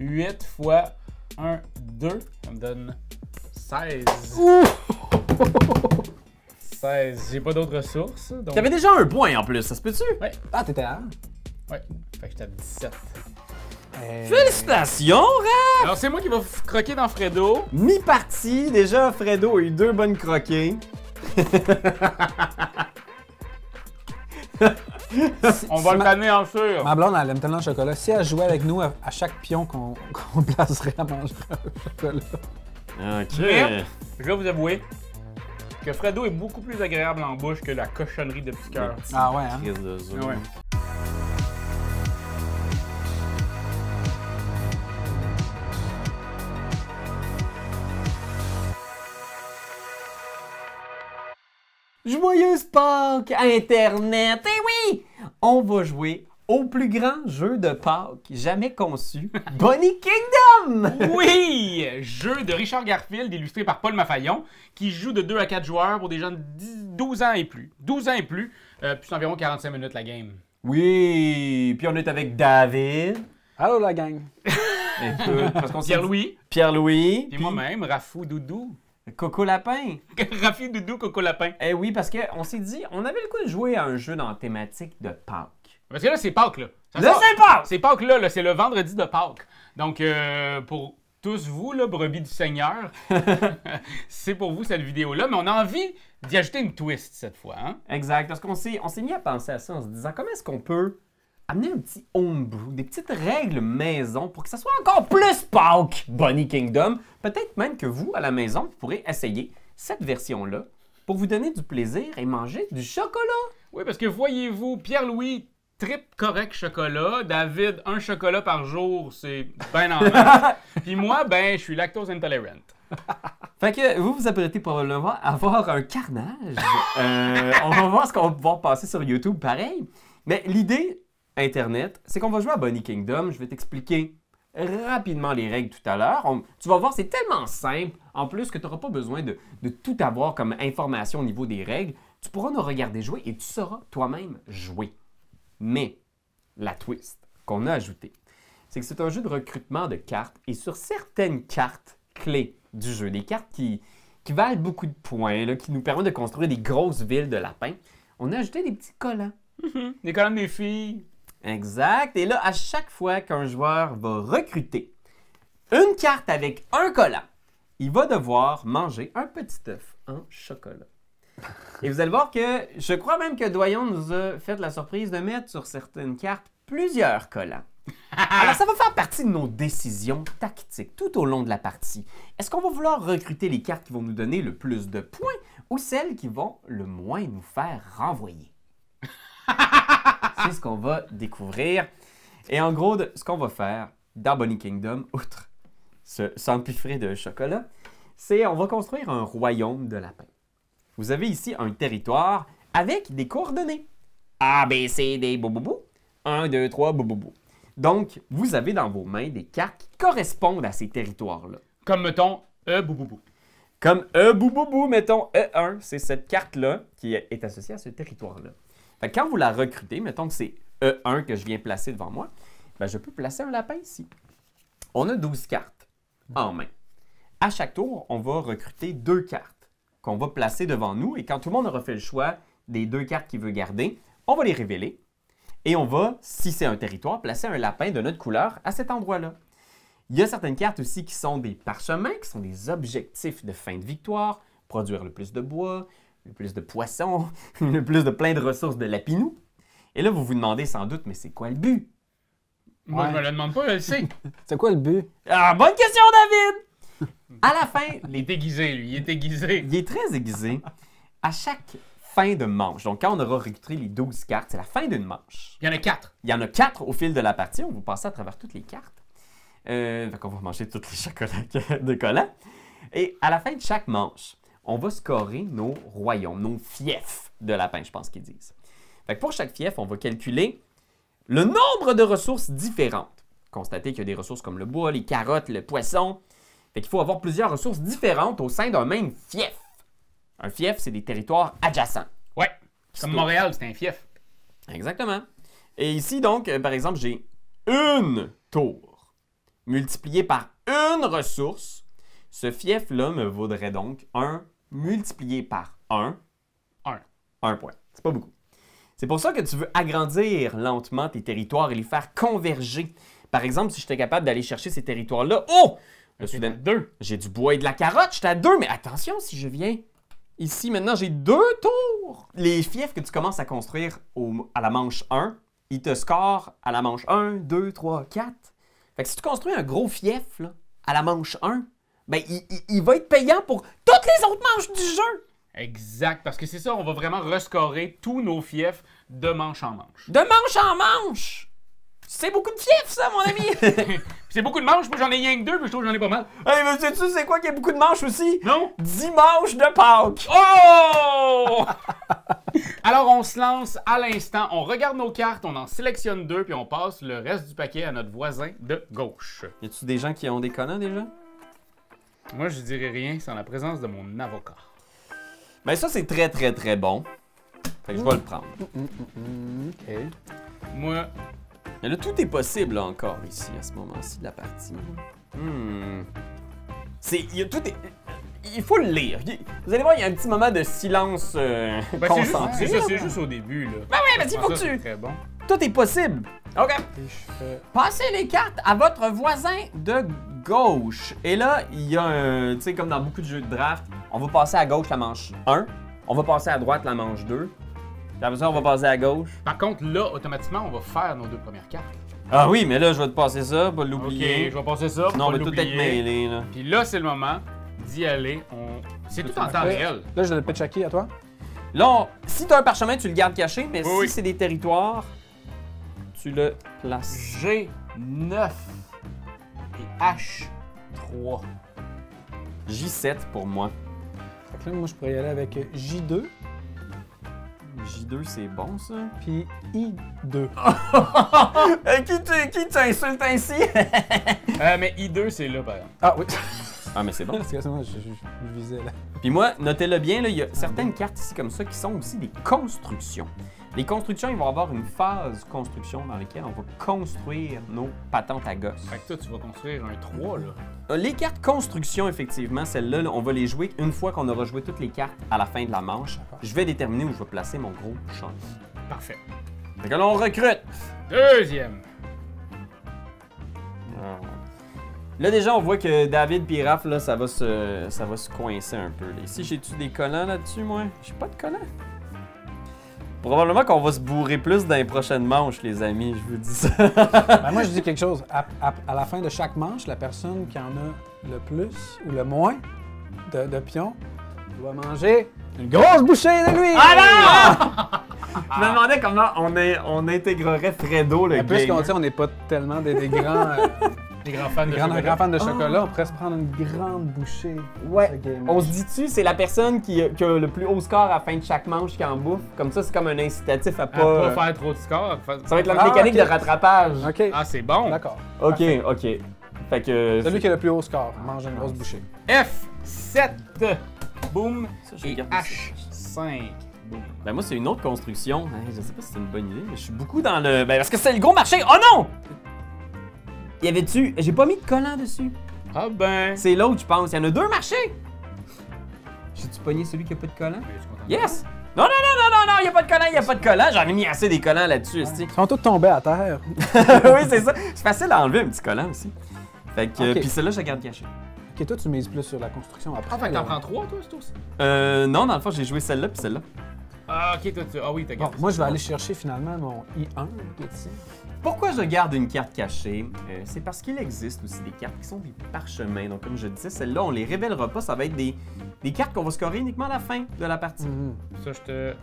8 fois 1, 2. Ça me donne 16. 16. J'ai pas d'autres ressources. Donc... T'avais déjà un point en plus, ça se peut-tu? Ouais. Ah, t'étais à 1. Ouais. Fait que j'étais à 17. Félicitations, Raph! Alors, c'est moi qui va croquer dans Fredo. Mi-partie, déjà Fredo a eu 2 bonnes croquées. On va le tanner en sûr. Ma blonde, elle aime tellement le chocolat. Si elle jouait avec nous à chaque pion qu'on placerait à manger un chocolat. Ok. Mais, je vais vous avouer que Fredo est beaucoup plus agréable en bouche que la cochonnerie de petit cœur. Ah ouais, hein? Crise de zoom. Ah ouais. Joyeuse Pâques, Internet! Eh oui! On va jouer au plus grand jeu de Pâques jamais conçu, Bunny Kingdom! Oui! Jeu de Richard Garfield, illustré par Paul Maffaillon, qui joue de 2 à 4 joueurs pour des gens de 12 ans et plus. 12 ans et plus, puis c'est environ 45 minutes la game. Oui, puis on est avec David. Allô, la gang. Écoute, parce qu'on s'est dit- Pierre-Louis, Pierre-Louis. et puis moi-même, Rafou Doudou. Coco Lapin. Rafi Doudou, Coco Lapin. Eh oui, parce qu'on s'est dit, on avait le coup de jouer à un jeu dans la thématique de Pâques. Parce que là, c'est Pâques, là. Ça Là, sort- c'est Pâques! C'est Pâques, là, c'est le vendredi de Pâques. Donc, pour tous vous, là, brebis du Seigneur, c'est pour vous cette vidéo-là, mais on a envie d'y ajouter une twist cette fois. Hein? Exact, parce qu'on s'est mis à penser à ça en se disant comment est-ce qu'on peut amener un petit homebrew, des petites règles maison pour que ça soit encore plus Pâques, Bunny Kingdom. Peut-être même que vous, à la maison, vous pourrez essayer cette version-là pour vous donner du plaisir et manger du chocolat. Oui, parce que voyez-vous, Pierre-Louis, trip correct chocolat. David, un chocolat par jour, c'est ben en masse. Puis moi, ben, je suis lactose intolerant. Fait que vous vous apprêtez probablement à avoir un carnage. On va voir ce qu'on va pouvoir passer sur YouTube pareil. Mais l'idée, Internet, c'est qu'on va jouer à Bunny Kingdom. Je vais t'expliquer rapidement les règles tout à l'heure. Tu vas voir, c'est tellement simple, en plus que tu n'auras pas besoin de tout avoir comme information au niveau des règles. Tu pourras nous regarder jouer et tu sauras toi-même jouer. Mais la twist qu'on a ajoutée, c'est que c'est un jeu de recrutement de cartes et sur certaines cartes clés du jeu, des cartes qui valent beaucoup de points, là, qui nous permettent de construire des grosses villes de lapins, on a ajouté des petits collants. Les collants des filles. Exact. Et là, à chaque fois qu'un joueur va recruter une carte avec un collant, il va devoir manger un petit œuf en chocolat. Et vous allez voir que je crois même que Doyon nous a fait la surprise de mettre sur certaines cartes plusieurs collants. Alors, ça va faire partie de nos décisions tactiques tout au long de la partie. Est-ce qu'on va vouloir recruter les cartes qui vont nous donner le plus de points ou celles qui vont le moins nous faire renvoyer? C'est ce qu'on va découvrir. Et en gros, ce qu'on va faire dans Bunny Kingdom, outre s'empiffrer de chocolat, c'est on va construire un royaume de lapins. Vous avez ici un territoire avec des coordonnées. A, B, C, D, boubou. 1, 2, 3, boubou. Donc, vous avez dans vos mains des cartes qui correspondent à ces territoires-là. Comme, mettons, boubou. Comme boubou, mettons E1, c'est cette carte-là qui est associée à ce territoire-là. Fait que quand vous la recrutez, mettons que c'est E1 que je viens placer devant moi, ben je peux placer un lapin ici. On a 12 cartes en main. À chaque tour, on va recruter 2 cartes qu'on va placer devant nous et quand tout le monde aura fait le choix des 2 cartes qu'il veut garder, on va les révéler et on va, si c'est un territoire, placer un lapin de notre couleur à cet endroit-là. Il y a certaines cartes aussi qui sont des parchemins, qui sont des objectifs de fin de victoire, produire le plus de bois, le plus de poissons, le plus de plein de ressources de lapinou. Et là, vous vous demandez sans doute, mais c'est quoi le but? Moi, Ouais. je me le demande pas, je le sais. C'est quoi le but? Ah, bonne question, David! À la fin, Il est aiguisé, lui. Il est aiguisé. il est très aiguisé. À chaque fin de manche, donc quand on aura recruté les 12 cartes, c'est la fin d'une manche. Il y en a 4. Il y en a 4 au fil de la partie. On va passer à travers toutes les cartes. Fait qu'on va manger tous les chocolats de collants. Et à la fin de chaque manche, on va scorer nos royaumes, nos fiefs de lapin, je pense qu'ils disent. Fait que pour chaque fief, on va calculer le nombre de ressources différentes. Constatez qu'il y a des ressources comme le bois, les carottes, le poisson. Fait qu'il faut avoir plusieurs ressources différentes au sein d'un même fief. Un fief, c'est des territoires adjacents. Ouais. Comme Montréal, c'est un fief. Exactement. Et ici, donc, par exemple, j'ai une tour. multiplié par une ressource, ce fief-là me vaudrait donc 1 multiplié par 1. 1 point. C'est pas beaucoup. C'est pour ça que tu veux agrandir lentement tes territoires et les faire converger. Par exemple, si j'étais capable d'aller chercher ces territoires-là, oh! Là, soudain, 2. j'ai du bois et de la carotte, j'étais à 2, mais attention, si je viens ici, maintenant, j'ai 2 tours. Les fiefs que tu commences à construire à la manche 1, ils te scorent à la manche 1, 2, 3, 4. Fait que si tu construis un gros fief là, à la manche 1, ben, il va être payant pour toutes les autres manches du jeu. Exact, parce que c'est ça, on va vraiment rescorer tous nos fiefs de manche en manche. De manche en manche! C'est beaucoup de fiefs, ça, mon ami! Puis c'est beaucoup de manches, moi j'en ai rien que 2, mais je trouve que j'en ai pas mal. Hey, mais sais-tu, c'est quoi qu'il y a beaucoup de manches aussi? Non? 10 manches de Pâques! Oh! Alors on se lance à l'instant, on regarde nos cartes, on en sélectionne 2, puis on passe le reste du paquet à notre voisin de gauche. Y a-tu des gens qui ont des collants déjà? Moi je dirais rien sans la présence de mon avocat. Ben ça, c'est très, très, très bon. Fait que je vais le prendre. OK. Moi, Mais là, tout est possible là, encore ici, à ce moment-ci de la partie. Il faut le lire. Vous allez voir, il y a un petit moment de silence concentré. c'est juste au début là. Ben oui, mais il faut que Ça, c'est tu... très bon. Tout est possible. OK. Et je fais... Passez les cartes à votre voisin de gauche. Et là, il y a un... Tu sais, comme dans beaucoup de jeux de draft, on va passer à gauche la manche 1. On va passer à droite la manche 2. Puis après ça, on va passer à gauche. Par contre, là, automatiquement, on va faire nos 2 premières cartes. Ah oui, mais là, je vais te passer ça, pas Ok, l'oublier. je vais passer ça. Pour Non, on pas va tout être l'oublier. mêlé, là. Puis là, c'est le moment d'y aller. C'est tout en temps réel. Là, je dois le pitchaker à toi. Là, si tu as un parchemin, tu le gardes caché, mais Oui. si c'est des territoires, tu le places. G9 et H3. J7 pour moi. Fait que là, moi, je pourrais y aller avec J2 J2, c'est bon, ça. puis I2. Qui t'insulte ainsi? Mais I2, c'est là, par exemple. Ah oui. Ah, mais c'est bon. Excusez-moi, je visais là. Puis moi, notez-le bien, là, il y a certaines cartes ici comme ça qui sont aussi des constructions. Les constructions, ils vont avoir une phase construction dans laquelle on va construire nos patentes à gosse. Fait que toi, tu vas construire un 3, là. Les cartes construction, effectivement, celles-là, là, on va les jouer une fois qu'on aura joué toutes les cartes à la fin de la manche. Je vais déterminer où je vais placer mon gros champ. Parfait. Fait que là, on recrute. Deuxième. Là, déjà, on voit que David et Raph, là, ça va se coincer un peu. Là. Ici, j'ai-tu des collants là-dessus, moi? J'ai pas de collants. Probablement qu'on va se bourrer plus dans les prochaines manches, les amis, je vous dis ça. Ben, moi, je dis quelque chose. À la fin de chaque manche, la personne qui en a le plus ou le moins de pions doit manger une grosse bouchée de lui! Ah non! Je me demandais comment on intégrerait Fredo, le En plus, gamer. qu'on dit, on n'est pas tellement des grands, Des grands fans de grands chocolat. fans de chocolat. On pourrait se prendre une grande bouchée. Ouais. de gamer. On se dit-tu, c'est la personne qui a le plus haut score à la fin de chaque manche qui en bouffe? Comme ça, c'est comme un incitatif à À pas... pas faire trop de score. Ça va être la Ah, mécanique ok. de rattrapage. OK. Ah, c'est bon. D'accord. Ok, Parfait. ok. Fait que... Celui qui a le plus haut score mange une grosse bouchée. F7. Boum. Ça, je vais Et garder ça. H5. Boum. Ben moi, c'est une autre construction. Hein, je sais pas si c'est une bonne idée, mais je suis beaucoup dans le... Ben parce que c'est le gros marché. Oh non! Y avait-tu... J'ai pas mis de collant dessus. Ah ben. C'est l'autre, je pense. Il y en a 2 marchés. J'ai-tu pogné celui qui a pas de collant? Yes! Non, y a pas de collant, y a pas de collant. J'en ai mis assez des collants là-dessus, esti. Ils sont tous tombés à terre. Oui, c'est ça. C'est facile à enlever un petit collant aussi. Fait que... Ok. Puis celle-là, je la garde cachée. OK, toi, tu mises plus sur la construction après. Ah, fait que là. t'en prends 3, toi, c'est aussi? Non, dans le fond, j'ai joué celle-là puis celle-là. Ah, ok, toi, ah oui, t'as Bon, gardé moi, ça. je vais aller chercher finalement mon I1 qui est ici. Pourquoi je garde une carte cachée? C'est parce qu'il existe aussi des cartes qui sont des parchemins. Donc, comme je disais, celles-là, on les révélera pas. Ça va être des cartes qu'on va scorer uniquement à la fin de la partie. Ça, je te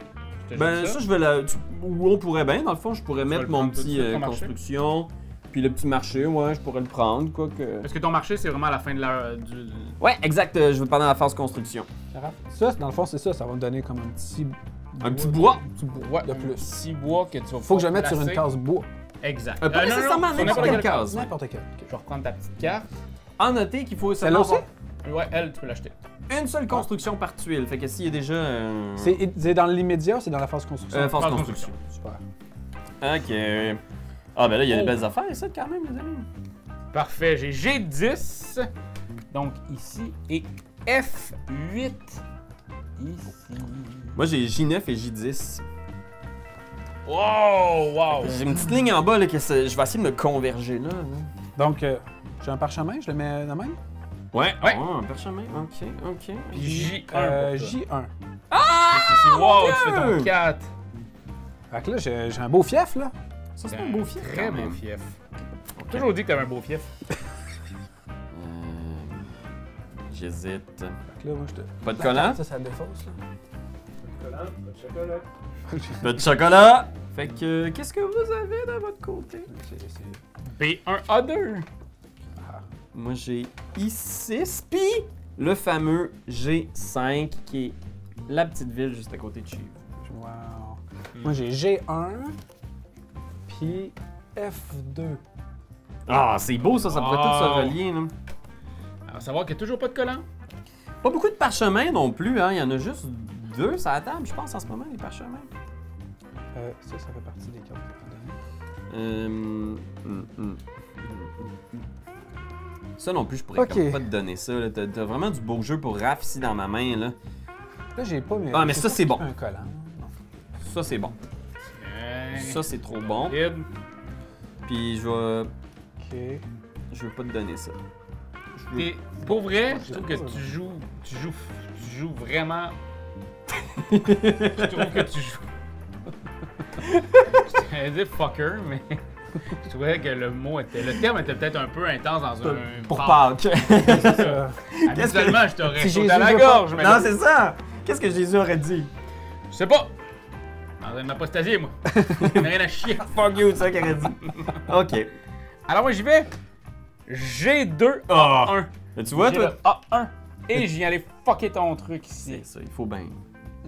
Ben, jette ça, je vais la... Ou on pourrait bien, dans le fond, je pourrais mettre le mon prendre tout de petit suite, ton marché? construction. Puis le petit marché, ouais, je pourrais le prendre, quoi que... Parce que ton marché, c'est vraiment à la fin de du... Ouais, exact, je veux pendant la phase construction. Ça, dans le fond, c'est ça. Ça va me donner comme un petit... Un petit bois. Un petit bois Ouais, de plus. 6 bois que tu vas Faut que je le mette placer. sur une case bois. Exact. Pas non, nécessairement sur n'importe quelle case. N'importe quel. Je vais reprendre ta petite carte. En noter qu'il faut Celle-là seulement aussi? Ouais, elle, tu peux l'acheter. avoir une seule construction par tuile. Fait que s'il y a déjà... C'est dans l'immédiat ou c'est dans la phase construction? phase Phase construction. Super. Ok. Ah, ben là, il y a des belles affaires, ça, quand même, les amis. Parfait, j'ai G10. Donc ici et F8 ici. Moi, j'ai J9 et J10. Wow! J'ai une petite ligne en bas, là, que je vais essayer de me converger là. Donc, j'ai un parchemin, je le mets de même. Ouais, Ouais. Oh, un parchemin, ok. Puis J1. J1. Wow, mon tu fais ton Dieu! 4. Fait que là, j'ai un beau fief, là. Ça, c'est un beau fief, Très quand beau même. fief. J'ai toujours dit que t'avais un beau fief. J'hésite. Fait que là, moi, je te... Pas de collant? Ça défausse, là. Pas de collant, pas de chocolat. Pas de chocolat! Fait que, qu'est-ce que vous avez de votre côté? B1 Other. Moi, j'ai I6, puis le fameux G5, qui est la petite ville juste à côté de chez vous. Wow. Moi, j'ai G1, puis F2. Ah, c'est beau ça, ça pourrait tout se relier. Là. Alors, savoir qu'il n'y a toujours pas de collant. Pas beaucoup de parchemins non plus, hein. Il y en a juste 2 sur la table, je pense, en ce moment, les parchemins. Ça fait partie des cartes que tu données. Ça non plus, je pourrais Ok. comme pas te donner ça. là. T'as vraiment du beau jeu pour Raph ici dans ma main. Là. Là, j'ai pas, mais... Ah, mais j'ai ça, pas c'est bon. un collant. Non. Ça, c'est bon. Ça, c'est trop bon. Puis je veux pas te donner ça. Et pour vrai, je trouve que tu joues vraiment. Je trouve que tu joues. J'allais dire fucker, mais je trouvais que le terme était peut-être un peu intense dans un. Pour Pâques. Pâques. C'est ça. Habituellement, je t'aurais Si sauté à la Jésus gorge, mais non, là, c'est ça. Qu'est-ce que Jésus aurait dit? je sais pas. Dans une apostasie, moi. J'en ai rien à chier. Fuck you, c'est ça qu'il aurait dit. OK. Alors moi j'y vais. G2 Ah. A1. Tu vois, J'ai toi? le A1. Et j'y allais fucker ton truc ici. C'est ça, il faut bien.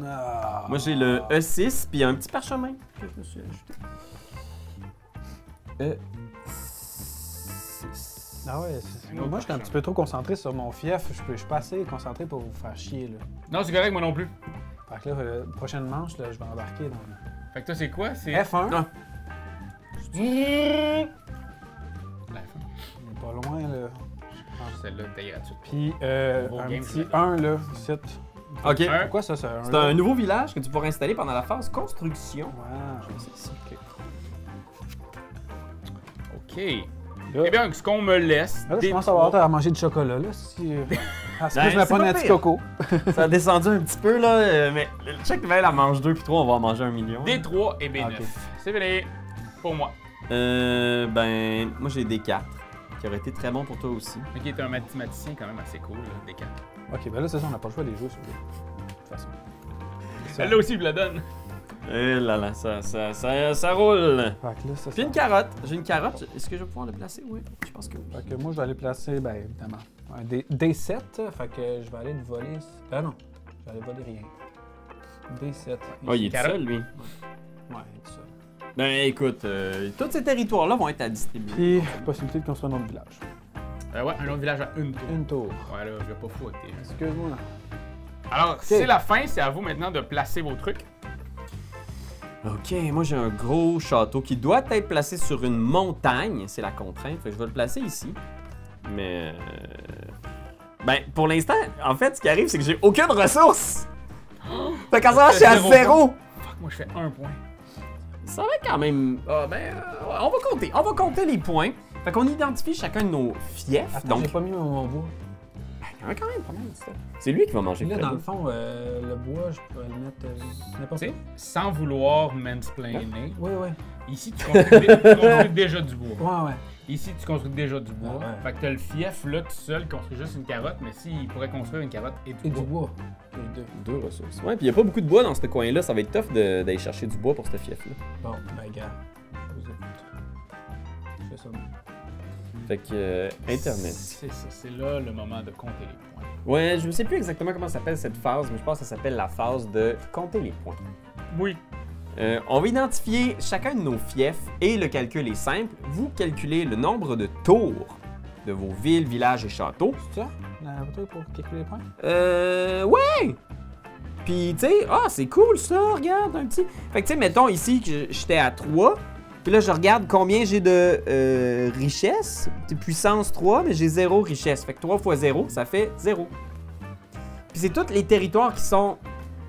Ah. Moi, j'ai le E6, puis un petit parchemin que je me suis ajouté. E6. Ah ouais, Un autre moi, j'étais un petit peu trop concentré sur mon fief. Je suis pas assez concentré pour vous faire chier, là. Non, c'est correct, moi non plus. Fait que là, prochaine manche, là, je vais embarquer dans Fait que toi, c'est quoi? C'est. F1. Ah. La F1. On est pas loin, là. Celle-là, t'es gratuite. Puis, Nouveau un game, petit ça. 1, là, ici. OK. Un. Pourquoi ça, c'est un? C'est un nouveau village que tu pourras installer pendant la phase construction. Wow. C'est ici. OK. Là, Eh bien, ce qu'on me laisse. là, je des commence à avoir hâte trois- à manger du chocolat, là. Si, parce que Ben, je me c'est prends pas un petit pire. coco. Ça a descendu un petit peu, là, mais check, elle en mange 2 puis 3, on va en manger 1 million. D3 et B9. Ok. C'est fini. Pour moi. Ben, moi j'ai des 4 qui auraient été très bons pour toi aussi. Ok, t'es un mathématicien quand même assez cool, là, des 4. Ok, ben là, c'est ça, on n'a pas le choix des jeux sur de toute façon. Celle-là aussi, je la donne. Eh là là, ça roule. Fait que là, ça, Puis une carotte. J'ai une carotte. Est-ce que je vais pouvoir le placer? Oui, je pense que oui. Fait que moi, je vais aller placer, ben évidemment, un D7. Fait que je vais aller le voler. Ah non, je vais aller voler rien. D7. Oh, il est tout Carotte. seul, lui. Ouais, il est tout seul. Ben écoute, tous ces territoires-là vont être à distribuer. Puis, possibilité de construire un autre village. Ouais, un autre village à une tour. Une tour. Ouais, là, je vais pas fou avec tes. Excuse-moi. Alors, c'est la fin, c'est à vous maintenant de placer vos trucs. Ok, moi j'ai un gros château qui doit être placé sur une montagne. C'est la contrainte, fait que je vais le placer ici. Mais... Ben, pour l'instant, en fait, ce qui arrive, c'est que j'ai aucune ressource. Fait qu'en ce moment, je suis à 0. Fuck, moi je fais un point. Ça va quand même... on va compter les points. Fait qu'on identifie chacun de nos fiefs. Attends, Donc, j'ai pas mis mon bois. il y en a quand même pas mal, ça. C'est lui qui va manger Là, le dans le plus. fond, le bois, je pourrais le mettre n'importe Tu sais, où. sans vouloir mansplainer, Oui, oui. ici tu construis déjà du bois. Ouais, ouais. Ici tu construis déjà du bois. Ouais. Fait que t'as le fief là tout seul construit juste une carotte, mais s'il pourrait construire une carotte et Et du du bois. bois. Les deux. 2 ressources. Ouais, puis il n'y a pas beaucoup de bois dans ce coin-là. Ça va être tough d'aller chercher du bois pour ce fief-là. Bon, ben, gars. Je vous écoute. Je fais ça. Fait que... Internet. C'est ça, c'est là le moment de compter les points. Ouais, je ne sais plus exactement comment s'appelle cette phase, mais je pense que ça s'appelle la phase de compter les points. Oui. On va identifier chacun de nos fiefs et le calcul est simple. Vous calculez le nombre de tours de vos villes, villages et châteaux. C'est ça? La bouteille pour calculer les points? Ouais! Puis, tu sais, c'est cool ça, regarde, un petit. Fait que, tu sais, mettons ici que j'étais à 3, Puis là, je regarde combien j'ai de richesse. De puissance 3, mais j'ai 0 richesse. Fait que 3 fois 0, ça fait 0. Puis c'est tous les territoires qui sont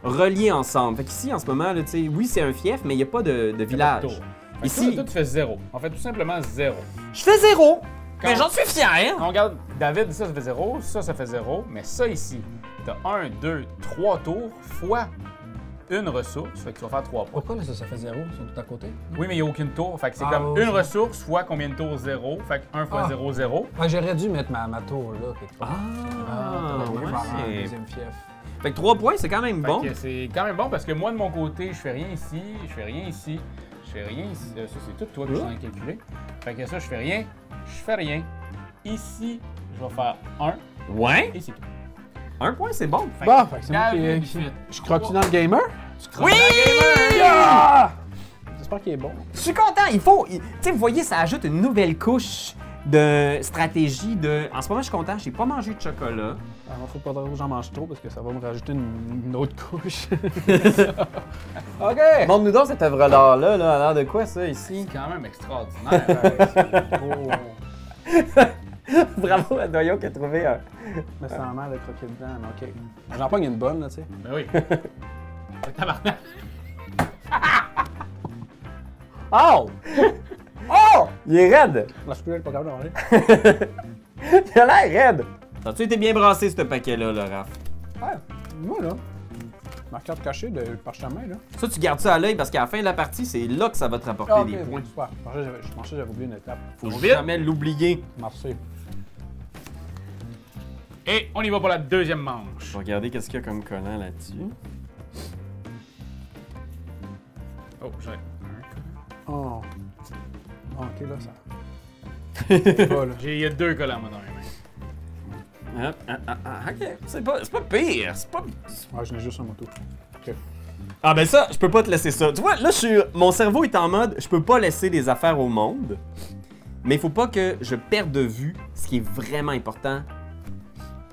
reliés ensemble. Fait qu'ici, en ce moment, là, oui, c'est un fief, mais il n'y a pas de village. Ici, toi, tu fais 0. En fait, tout simplement 0. Je fais 0, Quand- mais j'en suis fier. On regarde, David, ça fait 0, ça fait 0, mais ça ici, t'as 1, 2, 3 tours fois une ressource, fait que tu vas faire 3 points. Pourquoi là, ça fait 0? Ils sont tout à côté? Oui, mais il n'y a aucune tour, fait que c'est Ah, comme oui, une oui. ressource fois combien de tours 0, fait que 1 fois Ah. 0, 0. Ouais, j'aurais dû mettre ma tour là, quelque part. Ah, ouais. Un ouais. deuxième fief. Fait que 3 points, c'est quand même Fait bon. que c'est quand même bon parce que moi, de mon côté, je fais rien ici, je fais rien ici, je fais rien ici. Ça, c'est tout toi que je suis en train de calculer. Fait que ça, je fais rien, je fais rien. Ici, je vais faire 1 Ouais. et c'est tout. 1 point, c'est bon. Fait Bon, que fait que c'est moi David qui... fait Je croque-tu dans le gamer? Oui! Ah! J'espère qu'il est bon. Je suis content. Tu sais, vous voyez, ça ajoute une nouvelle couche de stratégie de... En ce moment, je suis content. J'ai pas mangé de chocolat. Alors, faut pas trop que j'en mange trop parce que ça va me rajouter une autre couche. OK! Montre-nous donc cette œuvre d'art-là. Là. À l'air de quoi, ça, ici? C'est quand même extraordinaire. Bravo à Doyon qui a trouvé un... Mais c'est en mal de croquer dedans, mais OK. J'en pogne une bonne, là, tu sais. Ben oui. Tabarnak. Oh! Oh! Il est raide! Là, je suis pas capable de manger. Il a l'air raide! As-tu été bien brassé, ce paquet-là, là, Raph? Ouais, moi, là. Ma carte cachée de parchemin, là. Ça, tu gardes ça à l'œil parce qu'à la fin de la partie, c'est là que ça va te rapporter Ah, des ok, points. super. Je pensais que j'avais oublié une étape. Faut vite. jamais l'oublier. Merci. Et on y va pour la deuxième manche. Je vais regarder qu'est-ce qu'il y a comme collant là-dessus. Oh, j'ai Oh. Ah, OK, là, ça... C'est pas, là. il y a 2 collants, moi, dans les mains. Ok, c'est pas pire. C'est pas... Ah, je n'ai juste un moto. OK. Ah ben ça, je peux pas te laisser ça. Tu vois, là, mon cerveau est en mode, je peux pas laisser des affaires au monde, mais il faut pas que je perde de vue ce qui est vraiment important.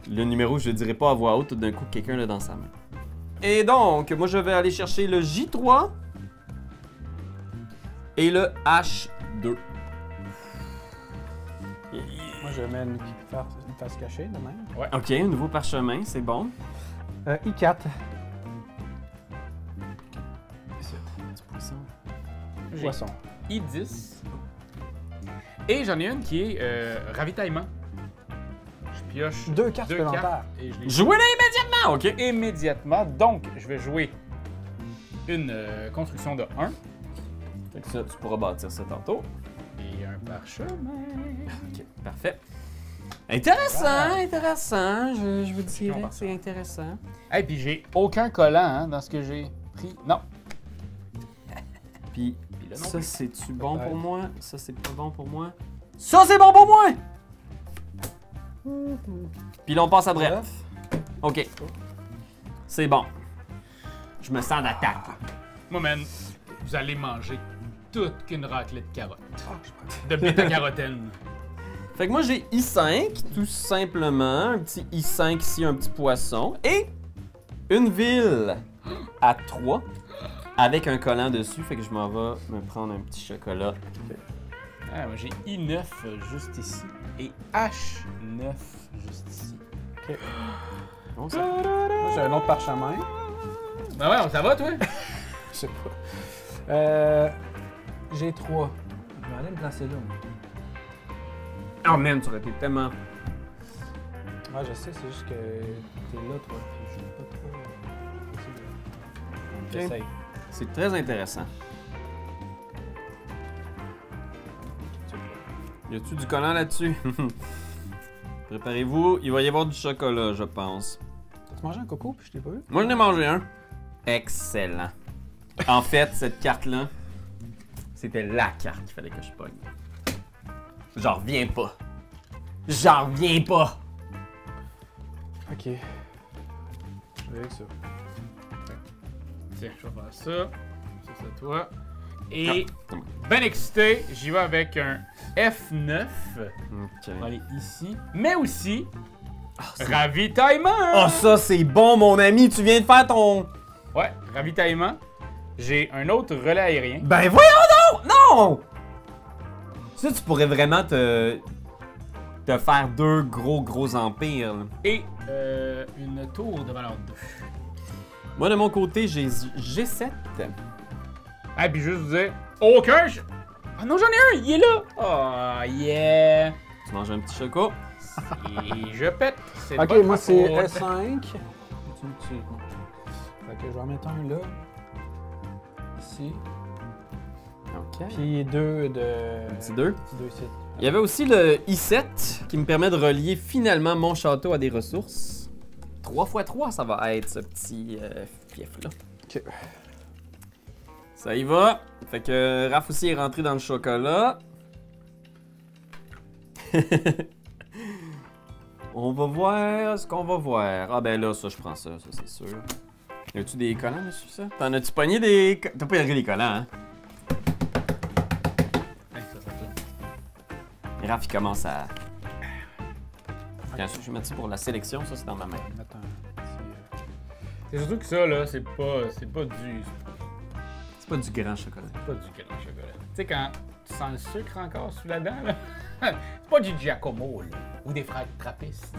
Le numéro, je le dirai pas à voix haute tout d'un coup que quelqu'un l'a dans sa main. Et donc, moi, je vais aller chercher le J3 et le H2. Moi, je mets une face cachée, de même. Ok, un nouveau parchemin, c'est bon. I4. J'ai Poisson. I10. Et j'en ai une qui est ravitaillement. Je pioche 2 cartes deux supplémentaires. cartes et je les Jouez-là immédiatement, ok? immédiatement. Donc, je vais jouer une construction de 1 Fait que ça, tu pourras bâtir ça tantôt. et un parchemin. Ok, parfait. Intéressant, intéressant. Je vous dirais On que c'est intéressant. Et puis j'ai aucun collant hein, dans ce que j'ai pris. Non. Puis Puis là, non ça, plus. c'est-tu bon Peut-être. pour moi? Ça, c'est pas bon pour moi. Ça, c'est bon pour moi! Puis là, on passe à bref. OK. C'est bon. Je me sens d'attaque. Moi, man, vous allez manger toute qu'une raclée de carottes. De bêta-carotène. Fait que moi, j'ai I5, tout simplement. Un petit I5 ici, un petit poisson. Et une ville à 3 avec un collant dessus. Fait que je m'en vais me prendre un petit chocolat. Ah, moi, j'ai I9 juste ici et H9 juste ici. Bon, ça. Moi, j'ai un autre parchemin. Ben ouais, ça va, toi? Je sais pas. J'ai 3. Je vais aller me placer là, moi. Oh man, tu aurais été tellement... Ouais, je sais, c'est juste que t'es là, toi. Puis je veux pas trop. J'essaye. C'est très intéressant. Y a-tu du collant là-dessus? Préparez-vous, il va y avoir du chocolat, je pense. Tu manges un coco, puis je t'ai pas vu? Moi, j'en ai mangé un. Excellent. En fait, cette carte-là, c'était la carte qu'il fallait que je pogne. J'en reviens pas. J'en reviens pas. Ok. Je vais avec ça. Tiens, je vais faire ça. Ça, c'est toi. Et, c'est moi. ben excité, j'y vais avec un F9. Ok. On va aller ici. Mais aussi, ravitaillement! Oh, ça, c'est bon, mon ami. Tu viens de faire ton... Ouais, ravitaillement. J'ai un autre relais aérien. Ben voyons donc! Non, non! Ça, tu pourrais vraiment te faire deux gros empires. Là. Et une tour de valeur 2. Moi, de mon côté, j'ai G7. Ah, puis juste vous dire, aucun... Ah non, j'en ai un, il est là! Oh, yeah! Tu manges un petit choco. Et je pète. C'est Ok, votre moi c'est faute. E5. Fait que je vais en mettre un là. Ici. OK. Puis deux de. Petit 2. Petit deux ici. Il y avait aussi le I7 qui me permet de relier finalement mon château à des ressources. 3x3, ça va être ce petit fief-là. Ok. Ça y va. Fait que Raph aussi est rentré dans le chocolat. On va voir ce qu'on va voir. Ah ben là, ça, je prends ça c'est sûr. Y a-tu des collants dessus ça? T'en as-tu pogné des... T'as pas regardé les collants, hein? Hey, ça tourne. Raph, il commence à... Bien sûr, je vais mettre ça pour la sélection, ça c'est dans ma main. Je vais mettre un petit, C'est surtout que ça, là, c'est pas du... C'est pas du grand chocolat. C'est pas du grand chocolat. Tu sais, quand tu sens le sucre encore sous la dent, là, c'est pas du Giacomo, là, ou des frères trappistes.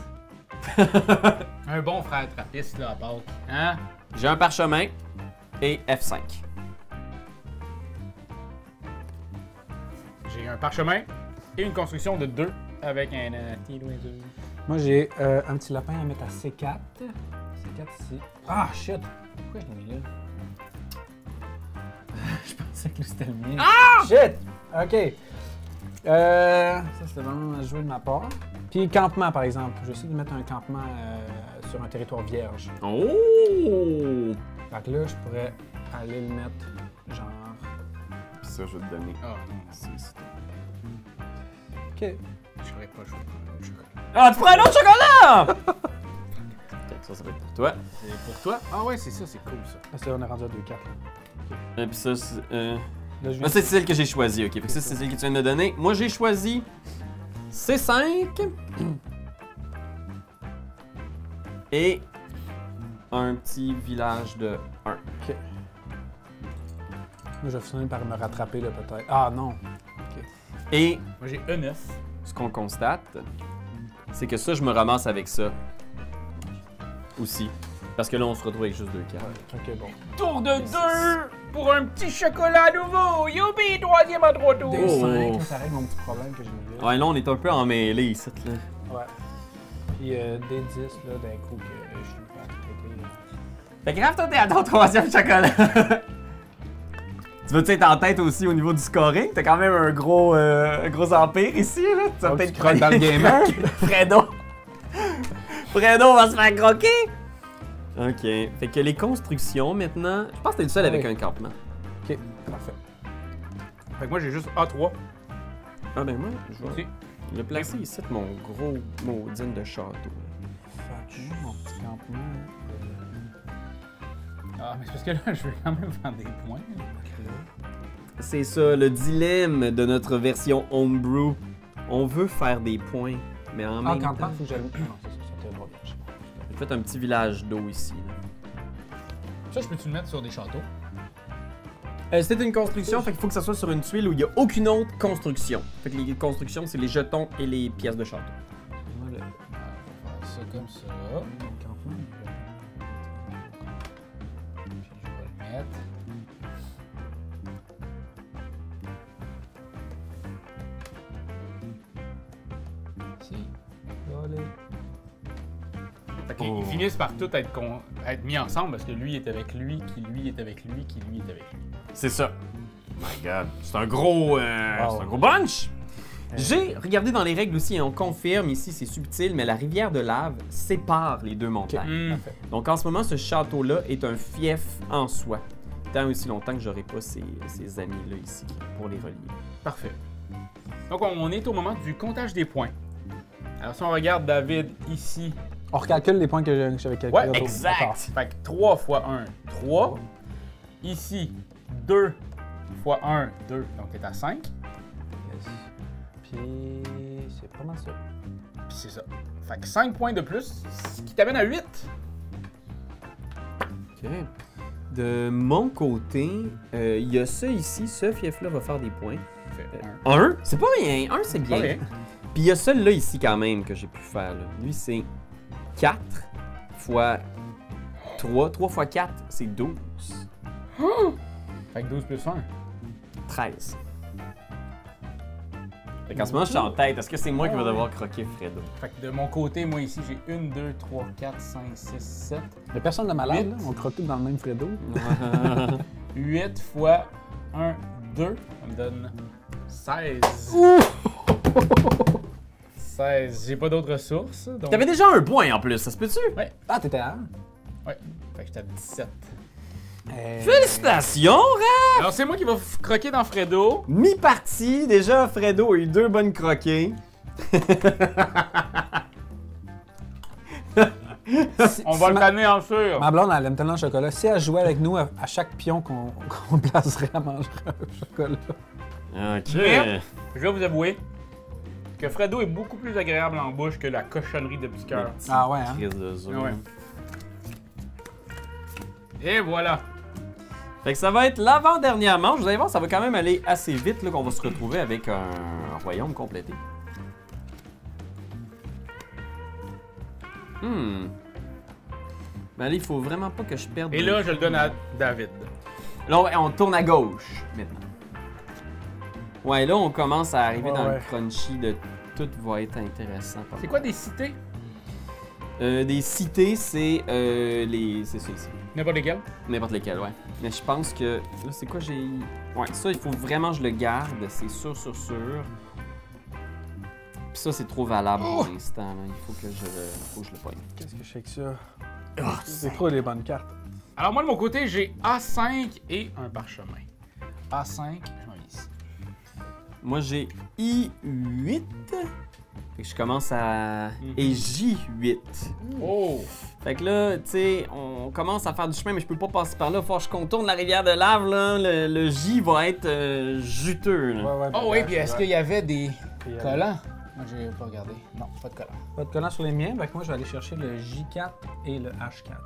Un bon frère trappiste, là, à Pâques. Hein? J'ai un parchemin et F5. J'ai un parchemin et une construction de 2 avec un petit oiseau. Moi j'ai un petit lapin à mettre à C4. C4 ici. Ah shit! Pourquoi je l'ai mis là? Je pensais que c'était le mien. Ah! Shit! Ok. Ça c'est bon à jouer de ma part. Puis campement par exemple. Je vais essayer de mettre un campement sur un territoire vierge. Oh! Fait que là je pourrais aller le mettre genre. Puis ça, je vais te donner. Ah non, Ici. Ok. je serais pas chaud de prendre le chocolat. Ah, tu prends un autre chocolat! Ok, ça va être pour toi. C'est pour toi? Ah ouais, c'est ça, c'est cool ça. Parce que là on est rendu à 2-4. Et puis ça, c'est... Là je viens. Ah, c'est celle que j'ai choisie, ok. Fait que ça, c'est celle que tu viens de me donner. Moi, j'ai choisi C5 et un petit village de 1. Ok. Moi, je vais finir par me rattraper là peut-être. Ah non! Et Moi j'ai E9. ce qu'on constate, c'est que ça, je me ramasse avec ça aussi. Parce que là, on se retrouve avec juste 2 cartes. Ok, bon. Tour de 2 pour un petit chocolat nouveau. Youpi, troisième à droite. D5, Oh. ça règle mon petit problème que j'ai mis là. Ouais, là, on est un peu emmêlés ici, là. Ouais. Puis D10 là, d'un coup que je suis pas traité. Fait que grave, toi, t'es à ton 3e chocolat. Tu veux-tu être en tête aussi au niveau du scoring? T'as quand même un gros empire ici, là. Tu vas Oh, peut-être tu croques dans le gamer? Fredo! Fredo va se faire croquer! Ok. Fait que les constructions, maintenant... Je pense que t'es le seul avec Oui. un campement. Ok, parfait. Fait que moi j'ai juste A3. Ah ben moi, je vais Aussi. le placer ici, mon gros maudine de château. Fait que moi, mon petit campement. Ah, mais c'est parce que là, je veux quand même faire des points. C'est ça, le dilemme de notre version homebrew. On veut faire des points, mais en Ah, même campement, temps... faut que j'aille. Non, c'est ça, c'était droit. J'ai fait un petit village d'eau ici. là. Ça, je peux-tu le mettre sur des châteaux? C'était une construction, fait qu'il faut que ça soit sur une tuile où il n'y a aucune autre construction. Fait que les constructions, c'est les jetons et les pièces de château. Moi, le On va faire ça comme ça. campement. Puis je vais le mettre. Ici. Allez. Fait qu'ils finissent par tout être mis ensemble parce que lui est avec lui, qui lui est avec lui, qui lui est avec lui. C'est ça. My God. C'est un gros bunch! J'ai regardé dans les règles aussi et on confirme ici, c'est subtil, mais la rivière de lave sépare les deux montagnes. Hmm. Donc en ce moment, ce château-là est un fief en soi. Tant aussi longtemps que j'aurai pas ces amis-là ici pour les relier. Parfait. Donc on est au moment du comptage des points. Alors si on regarde David ici. On recalcule les points que j'avais calculés. Ouais, D'accord. exact. Fait que 3 fois 1, 3. Ici, 2 fois 1, 2. Donc t'es à 5. Yes. Puis c'est pas mal ça. Puis c'est ça. Fait que 5 points de plus, ce qui t'amène à 8. OK. De mon côté, il y a ça ici. Ce fief-là va faire des points. Fait 1, c'est pas rien. 1, c'est bien. Pas rien. Puis il y a celui-là ici quand même que j'ai pu faire. Là. Lui, c'est 4 fois 3. 3 fois 4, c'est 12. Fait que 12 plus 1. 13. Fait qu'en ce moment, je suis en tête. Est-ce que c'est moi qui vais devoir croquer Fredo? Fait que de mon côté, moi ici, j'ai 1, 2, 3, 4, 5, 6, 7. Il n'y a personne de malade, Huit. là. On croque tous dans le même Fredo. 8 fois 1, 2. Ça me donne 16. 16. J'ai pas d'autres ressources. Donc... T'avais déjà un point en plus, ça se peut-tu? Ah, t'étais à Ouais. Fait que j'étais à 17. Félicitations, Raph! Alors, c'est moi qui va croquer dans Fredo. Mi-partie, déjà Fredo a eu 2 bonnes croquées. On va le calmer en sûr. Ma blonde, elle aime tellement le chocolat. Si elle jouait avec nous à chaque pion qu'on placerait, elle mangerait un chocolat. Ok. Mais- Je vais vous avouer que Fredo est beaucoup plus agréable en bouche que la cochonnerie de petit cœur. Ah ouais, hein? Crise de zoom. Ah ouais. Et voilà. Fait que ça va être l'avant-dernière manche. Vous allez voir, ça va quand même aller assez vite là, qu'on va se retrouver avec un royaume complété. Mais là, il faut vraiment pas que je perde. Et là, je le donne à David. Là, on tourne à gauche maintenant. Ouais, là, on commence à arriver dans le crunchy de tout va être intéressant. C'est quoi des cités? Des cités, c'est c'est ça ici. N'importe lesquelles? N'importe lesquelles, ouais. Mais je pense que. Là, c'est quoi j'ai. Ouais, ça, il faut vraiment que je le garde. C'est sûr. Puis ça, c'est trop valable pour l'instant. Là. Il faut que je le pogne. Qu'est-ce que je fais que ça? C'est trop les bonnes cartes. Alors moi, de mon côté, j'ai A5 et un parchemin. A5, je vais ici. Moi, j'ai I8. Fait que je commence à. Et J8. Oh! Fait que là, tu sais, on commence à faire du chemin, mais je peux pas passer par là. Faut que je contourne la rivière de lave, là. Le J va être juteux, là. Oh oui, puis est-ce qu'il y avait des collants? Moi, j'ai pas regardé. Non, pas de collants. Pas de collant sur les miens, donc moi je vais aller chercher le J4 et le H4.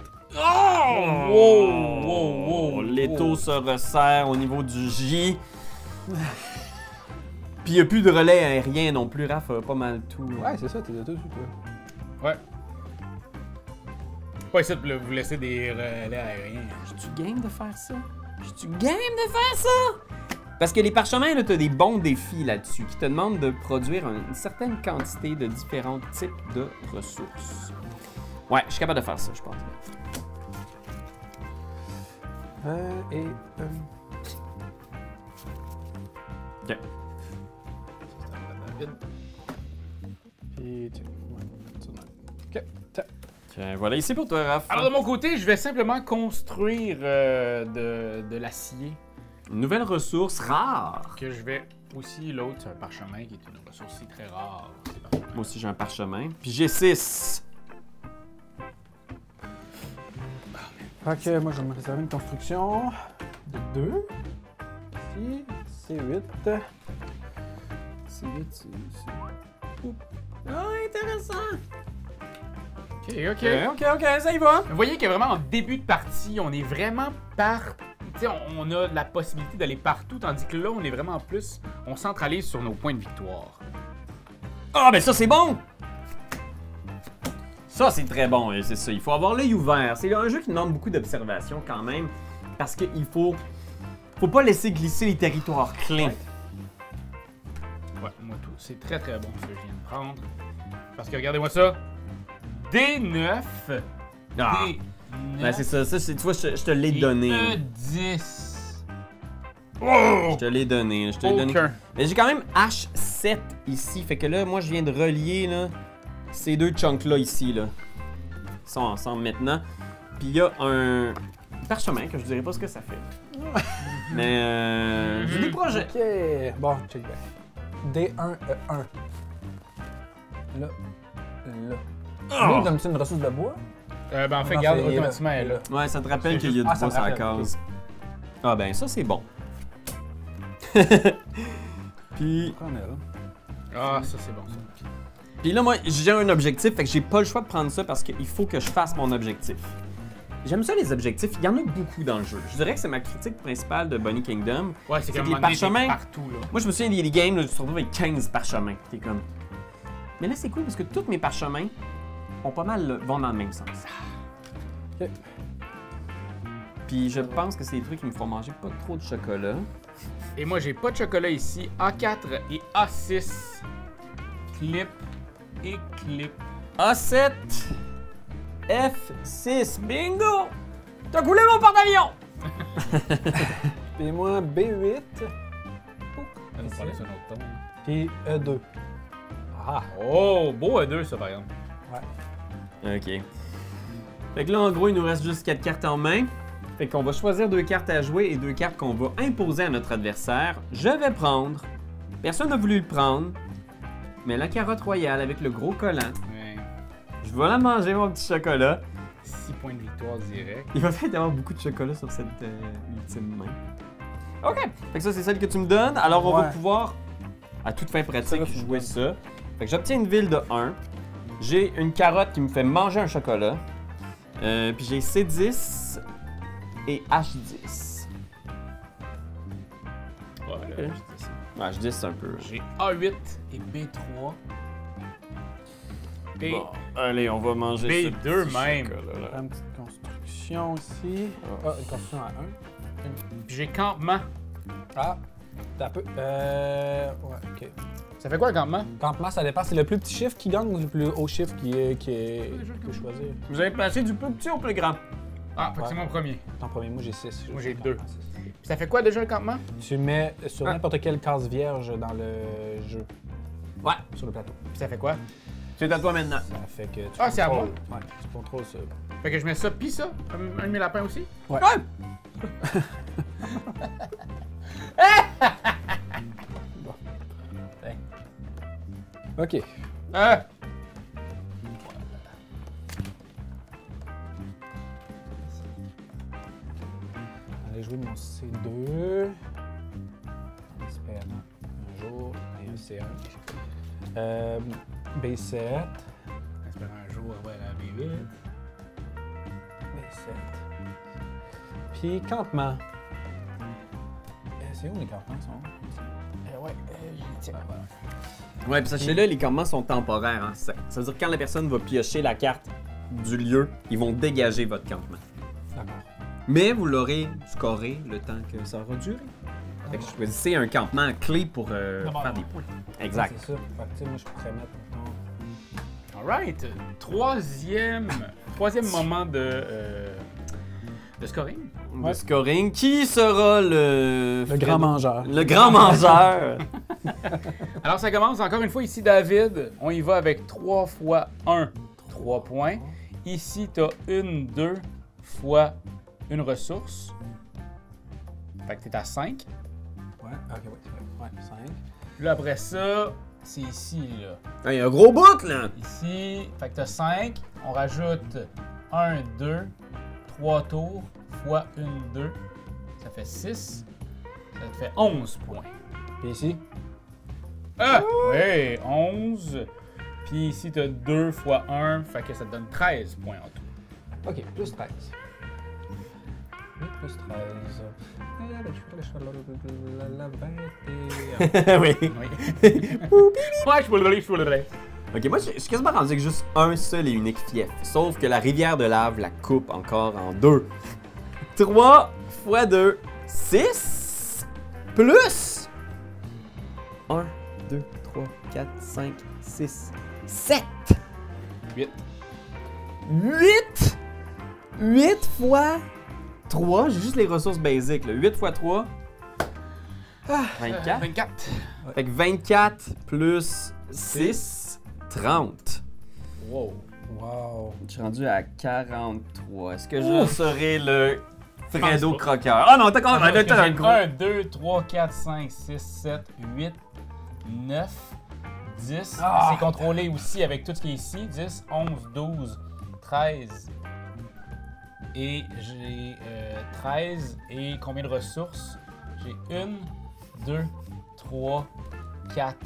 Oh! L'étau se resserre au niveau du J. Puis il n'y a plus de relais aérien non plus. Raph a pas mal tout. Ouais, c'est ça, t'es de tout, toi. Ouais. Pas essayer de vous laisser des relais aériens. Je-tu game de faire ça? Je-tu game de faire ça? Parce que les parchemins, là, t'as des bons défis là-dessus qui te demandent de produire une certaine quantité de différents types de ressources. Ouais, je suis capable de faire ça, je pense. Ok. Puis, ok, tiens. Tiens, voilà, ici pour toi, Raph. Alors de mon côté, je vais simplement construire de l'acier. Une nouvelle ressource rare. Que je vais aussi, l'autre, c'est un parchemin qui est une ressource aussi très rare. Moi aussi, j'ai un parchemin. Puis j'ai 6. Fait que moi, je vais me réserver une construction de 2. Ici, c'est 8. C'est 8, c'est... Ah, intéressant. Ok. Ça y va. Vous voyez que vraiment en début de partie, on est vraiment tu sais, on a la possibilité d'aller partout, tandis que là, on est vraiment plus... On centralise sur nos points de victoire. Ah, ben ça, c'est bon! Ça, c'est très bon, c'est ça. Il faut avoir l'œil ouvert. C'est un jeu qui demande beaucoup d'observation quand même, parce qu'il faut pas laisser glisser les territoires clés. Ouais, moi tout. C'est très très bon ce que je viens de prendre. Parce que regardez-moi ça. D9. Ah. D9. Ben, c'est ça. Tu vois, je te l'ai donné. Et E10. Je te l'ai donné. Je te l'ai donné. Aucun. Mais j'ai quand même H7 ici. Fait que là, moi, je viens de relier là, ces deux chunks-là ici. Là. Ils sont ensemble maintenant. Puis il y a un parchemin que je dirais pas ce que ça fait. Mais j'ai des projets. Ok. Bon, check back. D1, E1. Là. Lui, donne-tu une ressource de bois? Ben en fait, Non, regarde, c'est- automatiquement, elle est là. Ouais, ça te rappelle C'est qu'il y a du Ah, ça bois me sur la rappelle, case. Ah ben ça c'est bon. Puis Ah, ça c'est bon ça. là moi j'ai un objectif, fait que j'ai pas le choix de prendre ça parce qu'il faut que je fasse mon objectif. J'aime ça les objectifs. Il y en a beaucoup dans le jeu. Je dirais que c'est ma critique principale de Bunny Kingdom. Ouais, c'est C'est comme que les un moment donné, t'es parchemins- partout, là. Moi, je me souviens des games, là, tu te retrouves avec 15 parchemins. T'es comme. Mais là, c'est cool parce que tous mes parchemins ont pas mal, vont dans le même sens. Ok. Puis je pense que c'est des trucs qui me font manger pas trop de chocolat. Et moi, j'ai pas de chocolat ici. A4 et A6. Clip et clip. A7, F6, bingo! T'as coulé mon porte-avions! Puis moi, B8, Ça nous parlait sur notre ton. puis E2. Ah! Oh, beau A2, ça, par exemple. Ok. Fait que là, en gros, il nous reste juste 4 cartes en main. Fait qu'on va choisir 2 cartes à jouer et 2 cartes qu'on va imposer à notre adversaire. Je vais prendre. Personne n'a voulu le prendre. Mais la carotte royale avec le gros collant. Ouais. Je vais la manger, mon petit chocolat. 6 points de victoire direct. Il va peut-être y avoir beaucoup de chocolat sur cette ultime main. OK. Fait que ça, c'est celle que tu me donnes. Alors, on va Ouais. pouvoir, à toute fin pratique, Ça, là, faut jouer que je ça. Fait que j'obtiens une ville de 1. J'ai une carotte qui me fait manger un chocolat. Puis j'ai C10 et H10. Ouais, là, je dis ça. Ouais, H10, c'est un peu... J'ai A8 et B3. Et Bon, allez, on va manger B2 ce petit même. chocolat-là. Une petite construction ici. Ah, une construction à 1. j'ai campement. Ah! T'as peu. Ouais, ok. Ça fait quoi un campement? Campement, ça dépend. C'est le plus petit chiffre qui gagne ou le plus haut chiffre qui est choisir? Vous avez passé du plus petit au plus grand. Ah, fait que Ouais. c'est mon premier. Ton premier, moi j'ai 6. Moi, j'ai 2. Puis ça fait quoi déjà le campement? Tu mets sur Ah. n'importe quelle case vierge dans le jeu, Ouais, sur le plateau. Puis ça fait quoi? c'est à toi maintenant. Ça fait que tu Ah, c'est à Ouais, tu contrôles ça. Fait que je mets ça pis ça? Comme un de mes lapins aussi? Ouais. OK. Ah! Allez jouer mon C2. En espérant un jour et un C1. B7. J'espère un jour avoir la B8. B7. Puis campement. C'est où les campements sont? Ouais, j'y tiens. Voilà. Ouais, puis sachez-le, les campements sont temporaires. Hein. Ça veut dire que quand la personne va piocher la carte du lieu, ils vont dégager votre campement. D'accord. Mais vous l'aurez scoré le temps que ça aura duré. Fait que choisissez un campement clé pour faire des points. Exact. C'est ça. Fait que, tu sais, moi, je pourrais mettre, mettons, Alright. Troisième moment de scoring. Le scoring. Qui sera le... le grand mangeur. Le grand mangeur. Alors ça commence encore une fois ici, David. On y va avec 3 fois 1, 3 points. Ici, tu as 1, 2 fois une ressource. Fait que tu es à 5. Ouais, ok, ouais, 5. Là, après ça, c'est ici, là. Il y a un gros bout, là. Ici, fait que tu as 5. On rajoute 1, 2, 3 tours fois 1, 2. Ça fait 6. Ça te fait 11 points. Puis ici? Ah! Oui, 11. Puis ici, tu as 2 fois 1. Fait que ça te donne 13 points en tout. Ok, plus 13. 8 plus 13. Oui. Oui. Ouais, je peux le relais. Ok, moi, je suis quasiment rendu avec juste un seul et unique fief. Sauf que la rivière de lave la coupe encore en 2. 3 fois 2, 6 plus 1, 2, 3, 4, 5, 6, 7. 8. 8! 8 fois 3, j'ai juste les ressources basiques. Là. 8 fois 3, 24. 24. Fait que 24 plus 6, 30. Wow. Wow. Je suis rendu à 43. Est-ce que je serai le Fredo pense pas. croqueur? Ah non, t'as quand même un gros. 1, 2, 3, 4, 5, 6, 7, 8, 9, 10. Ah. C'est contrôlé aussi avec tout ce qui est ici. 10, 11, 12, 13. Et j'ai 13. Et combien de ressources? J'ai 1, 2, 3, 4,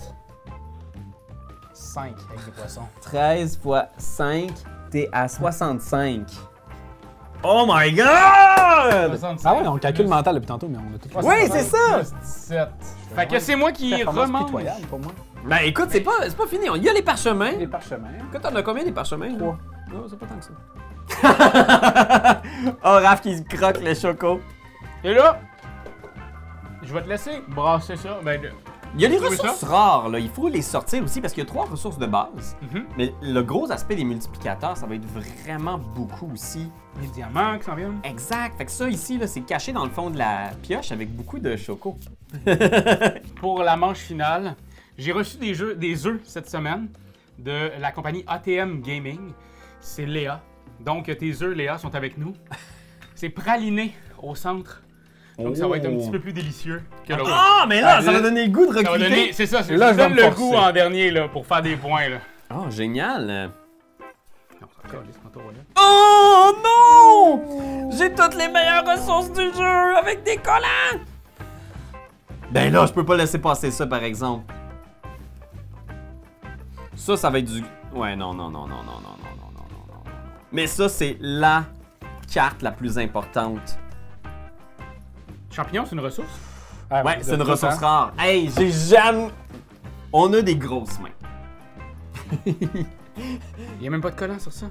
5 avec des poissons. 13 fois 5, t'es à 65. Oh my god! 65. Ah ouais, on le calcule mental depuis tantôt, mais on a tout fait. Oui, c'est ça! Plus 17. Fait que c'est moi qui Performance remange. pitoyable pour moi. Ben écoute, c'est pas fini. Il y a les parchemins. Les parchemins. Écoute, t'en as combien des parchemins? 3. Non, c'est pas tant que ça. Oh, Raph qui croque le choco. Et là, je vais te laisser brasser ça. Ben, Il y a les Oui, ressources rares, là. Il faut les sortir aussi parce qu'il y a 3 ressources de base. Mais le gros aspect des multiplicateurs, ça va être vraiment beaucoup aussi. les diamants qui s'en viennent. Exact. Fait que ça ici, là, c'est caché dans le fond de la pioche avec beaucoup de choco. Pour la manche finale, j'ai reçu des œufs cette semaine de la compagnie ATM Gaming. C'est Léa. Donc, tes œufs, Léa, sont avec nous. C'est praliné au centre. Donc, ça va être un petit peu plus délicieux que l'autre. Ah, mais là, ça va donner le goût de Ça va recruter. donner, c'est ça, c'est Là, ça je vais donne me le forcer. goût en dernier là, pour faire des points. Là. Oh, génial. Non, ça calisse quand on va là. Oh non! J'ai toutes les meilleures ressources du jeu avec des collants! Ben là, je peux pas laisser passer ça, par exemple. Ça va être du... Ouais, non. Mais ça, c'est la carte la plus importante. Champignon, c'est une ressource? Ah, Ouais, c'est une tout ressource ça. rare. Hey, j'ai jamais... On a des grosses mains. Il n'y a même pas de collant sur ça.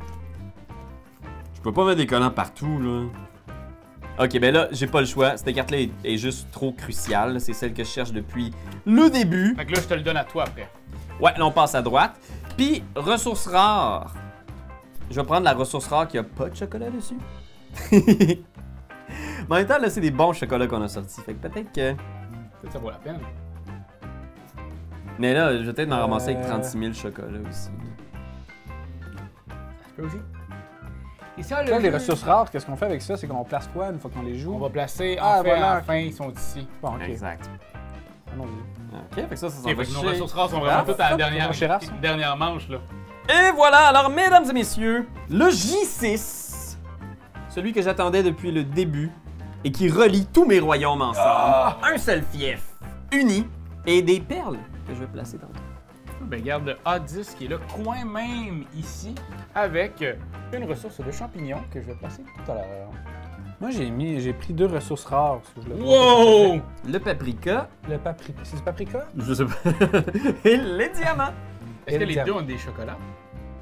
Je peux pas mettre des collants partout, là. Ok, ben là, j'ai pas le choix. Cette carte-là est juste trop cruciale. C'est celle que je cherche depuis le début. Fait que là, je te le donne à toi après. Ouais, là, on passe à droite. Puis, ressources rares. Je vais prendre la ressource rare qui a pas de chocolat dessus. Mais en même temps, là, c'est des bons chocolats qu'on a sortis. Fait que peut-être que... Peut-être que ça vaut la peine. Mais là, je vais peut-être en ramasser avec 36 000 chocolats aussi. Ça peut aussi. Et ça, Là, le les jeu, ressources rares, qu'est-ce qu'on fait avec ça? C'est qu'on place quoi une fois qu'on les joue? on va placer, Ah, en fait, voilà. à la fin, ils sont ici. Bon, ok. Exact. Allons-y. Ok, fait que ça s'en Ok, va fait que nos chez... ressources rares sont vraiment Ah, toutes à la ça va chez Raph, ça. dernière manche, là. Et voilà, alors mesdames et messieurs, le J6, celui que j'attendais depuis le début et qui relie tous mes royaumes ensemble, un seul fief, uni, et des perles que je vais placer dans Ben, garde le A10 qui est là, coin même ici, avec une ressource de champignons que je vais placer tout à l'heure. Moi, j'ai pris 2 ressources rares. Parce que je le Wow! le paprika, Le paprika. C'est du paprika? je sais pas, et les diamants. Est-ce que Et les le deux ont des chocolats?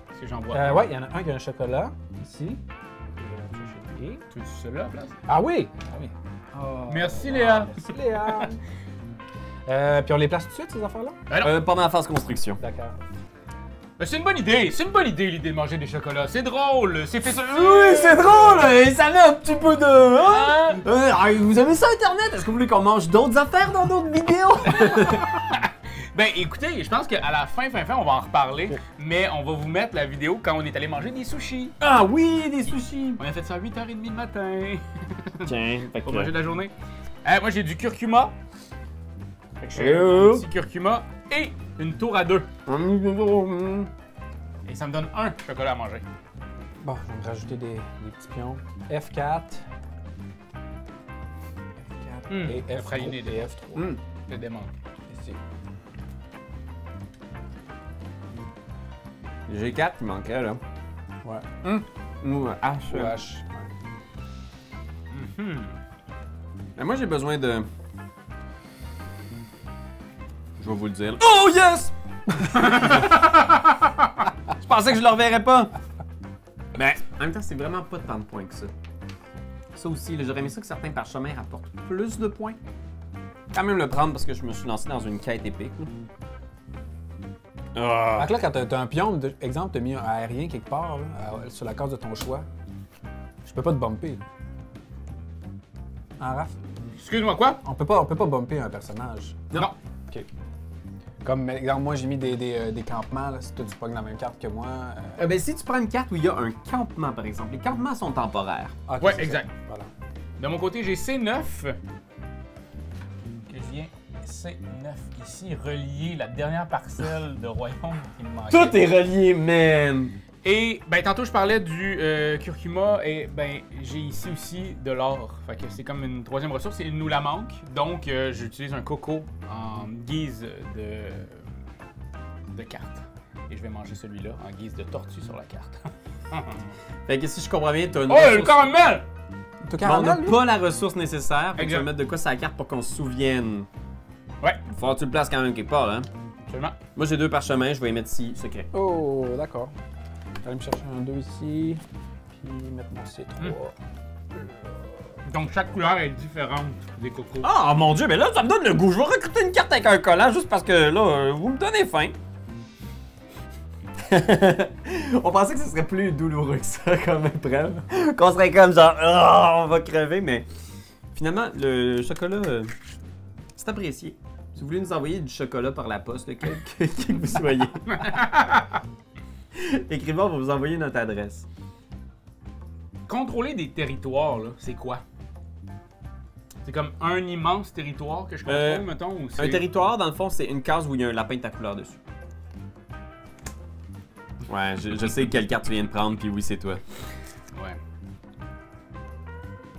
Parce que j'en vois. Ouais, il y en a un qui a un chocolat, ici. Et... Tu veux celui-là à la place? Ah oui! Ah oui. Merci, Léa. Merci, Léa. Puis on les place tout de suite, ces affaires-là? Ben non. Pendant la phase construction. D'accord. Ben, c'est une bonne idée. C'est une bonne idée, l'idée de manger des chocolats. C'est drôle. C'est fait ça. Oui, c'est drôle, et ça met un petit peu de... Hein? Vous avez ça Internet? Est-ce que vous voulez qu'on mange d'autres affaires dans d'autres vidéos? Ben, écoutez, je pense qu'à la fin, on va en reparler. Mais on va vous mettre la vidéo quand on est allé manger des sushis. Ah oui, des sushis. On a fait ça à 8h30 le matin. Tiens, fait Pour manger que... de la journée. Moi, j'ai du curcuma. Fait que j'ai Oh. un petit curcuma et une tour à 2. Et ça me donne un chocolat à manger. Bon, je vais me rajouter des petits pions. F4. F4 et le praliné F3. de- Et F3. Mm. Le démon. Ici. J'ai 4 qui manquaient, là. Ouais. Ou H. Ou H. Ouais. Mais moi, j'ai besoin de... Je vais vous le dire. Oh, yes! Je pensais que je le reverrais pas. Mais en même temps, c'est vraiment pas tant de points que ça. Ça aussi, là, j'aurais aimé ça que certains parchemins rapportent plus de points. Quand même le prendre parce que je me suis lancé dans une quête épique. Ah. Fait que là, quand t'as un pion, exemple, t'as mis un aérien quelque part, là, sur la case de ton choix, je peux pas te bumper. Là. Hein, Raph? Excuse-moi, quoi? On peut pas bumper un personnage. Non. OK. Comme, exemple, moi, j'ai mis des campements, là, si toi, tu pognes la même carte que moi. Ben, si tu prends une carte où il y a un campement, par exemple, les campements sont temporaires. OK, Ouais, c'est exact. ça. Voilà. De mon côté, j'ai C9. Que je viens C9 ici, relier la dernière parcelle de royaume qui me manquait. Tout est relié, man! Et ben tantôt je parlais du curcuma et ben j'ai ici aussi de l'or. Fait que c'est comme une troisième ressource et il nous la manque. Donc j'utilise un coco en guise de carte. Et je vais manger celui-là en guise de tortue sur la carte. Fait que si je comprends bien, t'as une Oh, le ressource... caramel! Tout Mais on n'a caramel, lui? pas la ressource nécessaire. Fait que tu Exact. vas mettre de quoi sur la carte pour qu'on se souvienne. Ouais. Il va falloir que tu le places quand même quelque part, hein. Absolument. Moi, j'ai 2 parchemins, je vais les mettre ici, secret. Oh, d'accord. Je vais aller me chercher un 2 ici. Puis mettre mon C3. Donc, chaque couleur est différente des cocos. Ah, mon Dieu, mais là, ça me donne le goût. Je vais recruter une carte avec un collant juste parce que là, vous me donnez faim. On pensait que ce serait plus douloureux que ça comme épreuve. Qu'on serait comme genre, oh, on va crever, mais finalement, le chocolat, c'est apprécié. Si vous voulez nous envoyer du chocolat par la poste, là, qui que vous soyez, écrivez, on va vous envoyer notre adresse. Contrôler des territoires, là, c'est quoi? C'est comme un immense territoire que je contrôle, mettons, ou c'est... Un territoire, dans le fond, c'est une case où il y a un lapin de ta couleur dessus. Ouais, je sais quelle carte tu viens de prendre, puis oui, c'est toi. Ouais.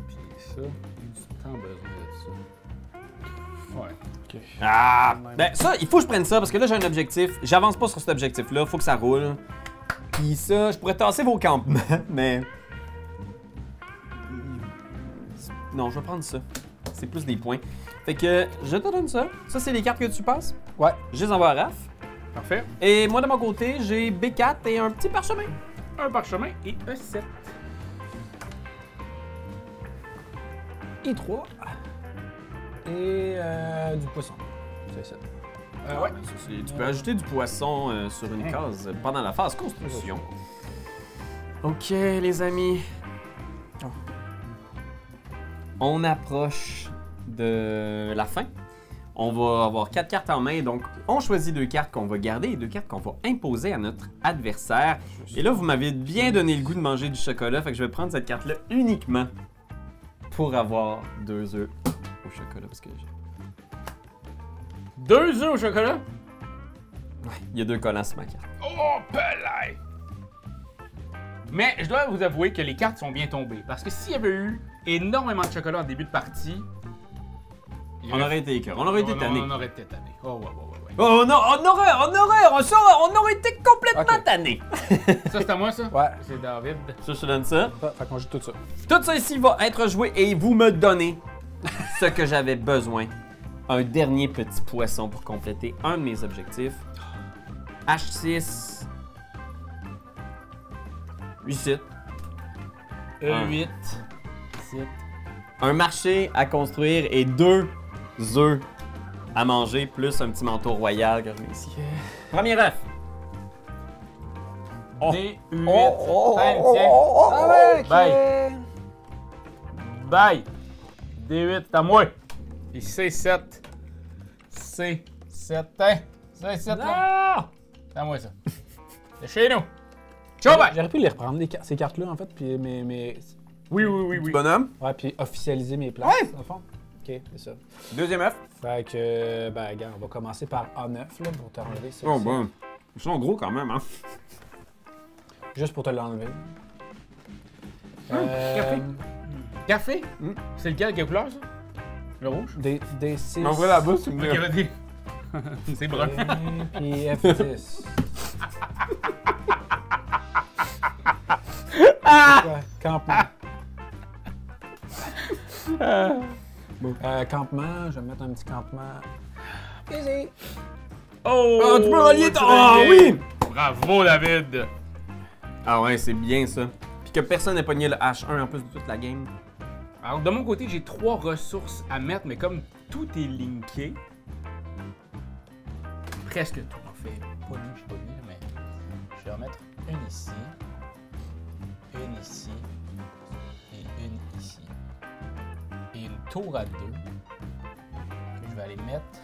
Puis ça, j'ai du temps besoin de ça. Ouais. Ok. Ah! Ben ça, il faut que je prenne ça, parce que là, j'ai un objectif. J'avance pas sur cet objectif-là, faut que ça roule. Puis ça, je pourrais tasser vos campements, mais... Non, je vais prendre ça. C'est plus des points. Fait que, je te donne ça. Ça, c'est les cartes que tu passes. Ouais. Je les envoie à Raph. Parfait. Et moi, de mon côté, j'ai B4 et un petit parchemin. Un parchemin et E7. I3. Et du poisson. C'est ça. Ouais. Tu peux ajouter du poisson sur une case pendant la phase construction. Ok, les amis. On approche de la fin. On va avoir 4 cartes en main, donc on choisit 2 cartes qu'on va garder et 2 cartes qu'on va imposer à notre adversaire. Et là, vous m'avez bien donné le goût de manger du chocolat, fait que je vais prendre cette carte-là uniquement pour avoir 2 œufs au chocolat, parce que j'ai... 2 œufs au chocolat? il y a 2 collants sur ma carte. Oh, pelay! Mais je dois vous avouer que les cartes sont bien tombées. Parce que s'il y avait eu énormément de chocolat en début de partie... On aurait été écœurés. On aurait été tannés. On aurait été tannés. Oh, ouais. Oh non, on aurait été complètement Ok. tannés. Ça, c'est à moi, ça? Ouais. C'est David. Ça, je te donne ça. Fait qu'on joue tout ça. Tout ça ici va être joué et vous me donnez ce que j'avais besoin. Un dernier petit poisson pour compléter un de mes objectifs. H6. 8. E8. 7. Un marché à construire et 2 œufs à manger, plus un petit manteau royal que je mets ici. Premier œuf. Oh. D8. Tiens. Avec! Bye. Bye. D8, c'est à moi. Et C7. C7. Hein? C7, là. C'est à moi, ça. C'est chez nous. Ciao, bye. J'aurais pu les reprendre, ces cartes-là, en fait, puis Oui. Bonhomme. Ouais, puis officialiser mes places, dans le fond. Ok, c'est ça. Deuxième œuf. Fait que, ben, regarde, on va commencer par A9, là, pour t'enlever ça. Oh ici. bon. Ils sont gros quand même, hein. Juste pour te l'enlever. Café. Café? C'est lequel? Quelle couleur, ça? Le rouge? D6. M'envoie la bouche, tu me Ok, vas-y. C'est brun. Puis F10. Ouais, campement. Campement, je vais mettre un petit campement. Easy. Oh! Ah, tu peux relier ton... tu Ah l'as oui! Bravo, David! Ah ouais, c'est bien ça. Puis que personne n'ait pogné le H1 en plus de toute la game. Alors, de mon côté, j'ai 3 ressources à mettre, mais comme tout est linké, presque tout, en fait. Pas lui, je suis pas lui, mais je vais en mettre une ici, et une ici. Et une tour à 2, que je vais aller mettre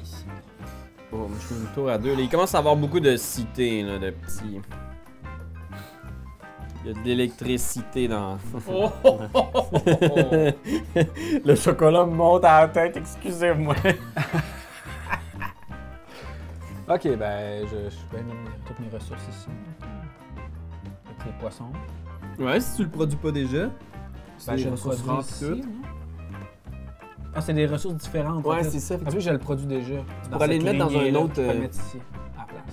ici. Oh, je suis une tour à 2. Là, il commence à avoir beaucoup de cités, là, de petits... Il y a de l'électricité dans... Oh! Le chocolat me monte à la tête, excusez-moi. Ok, ben, je vais mettre toutes mes ressources ici. Avec les poissons. Ouais, si tu le produis pas déjà. Ben, je le produis ici, non? Ah, c'est des ressources différentes. Ouais, en fait. c'est ça. En plus, je le produis déjà. Pour aller le mettre dans un autre, Je peux le mettre ici, à la place.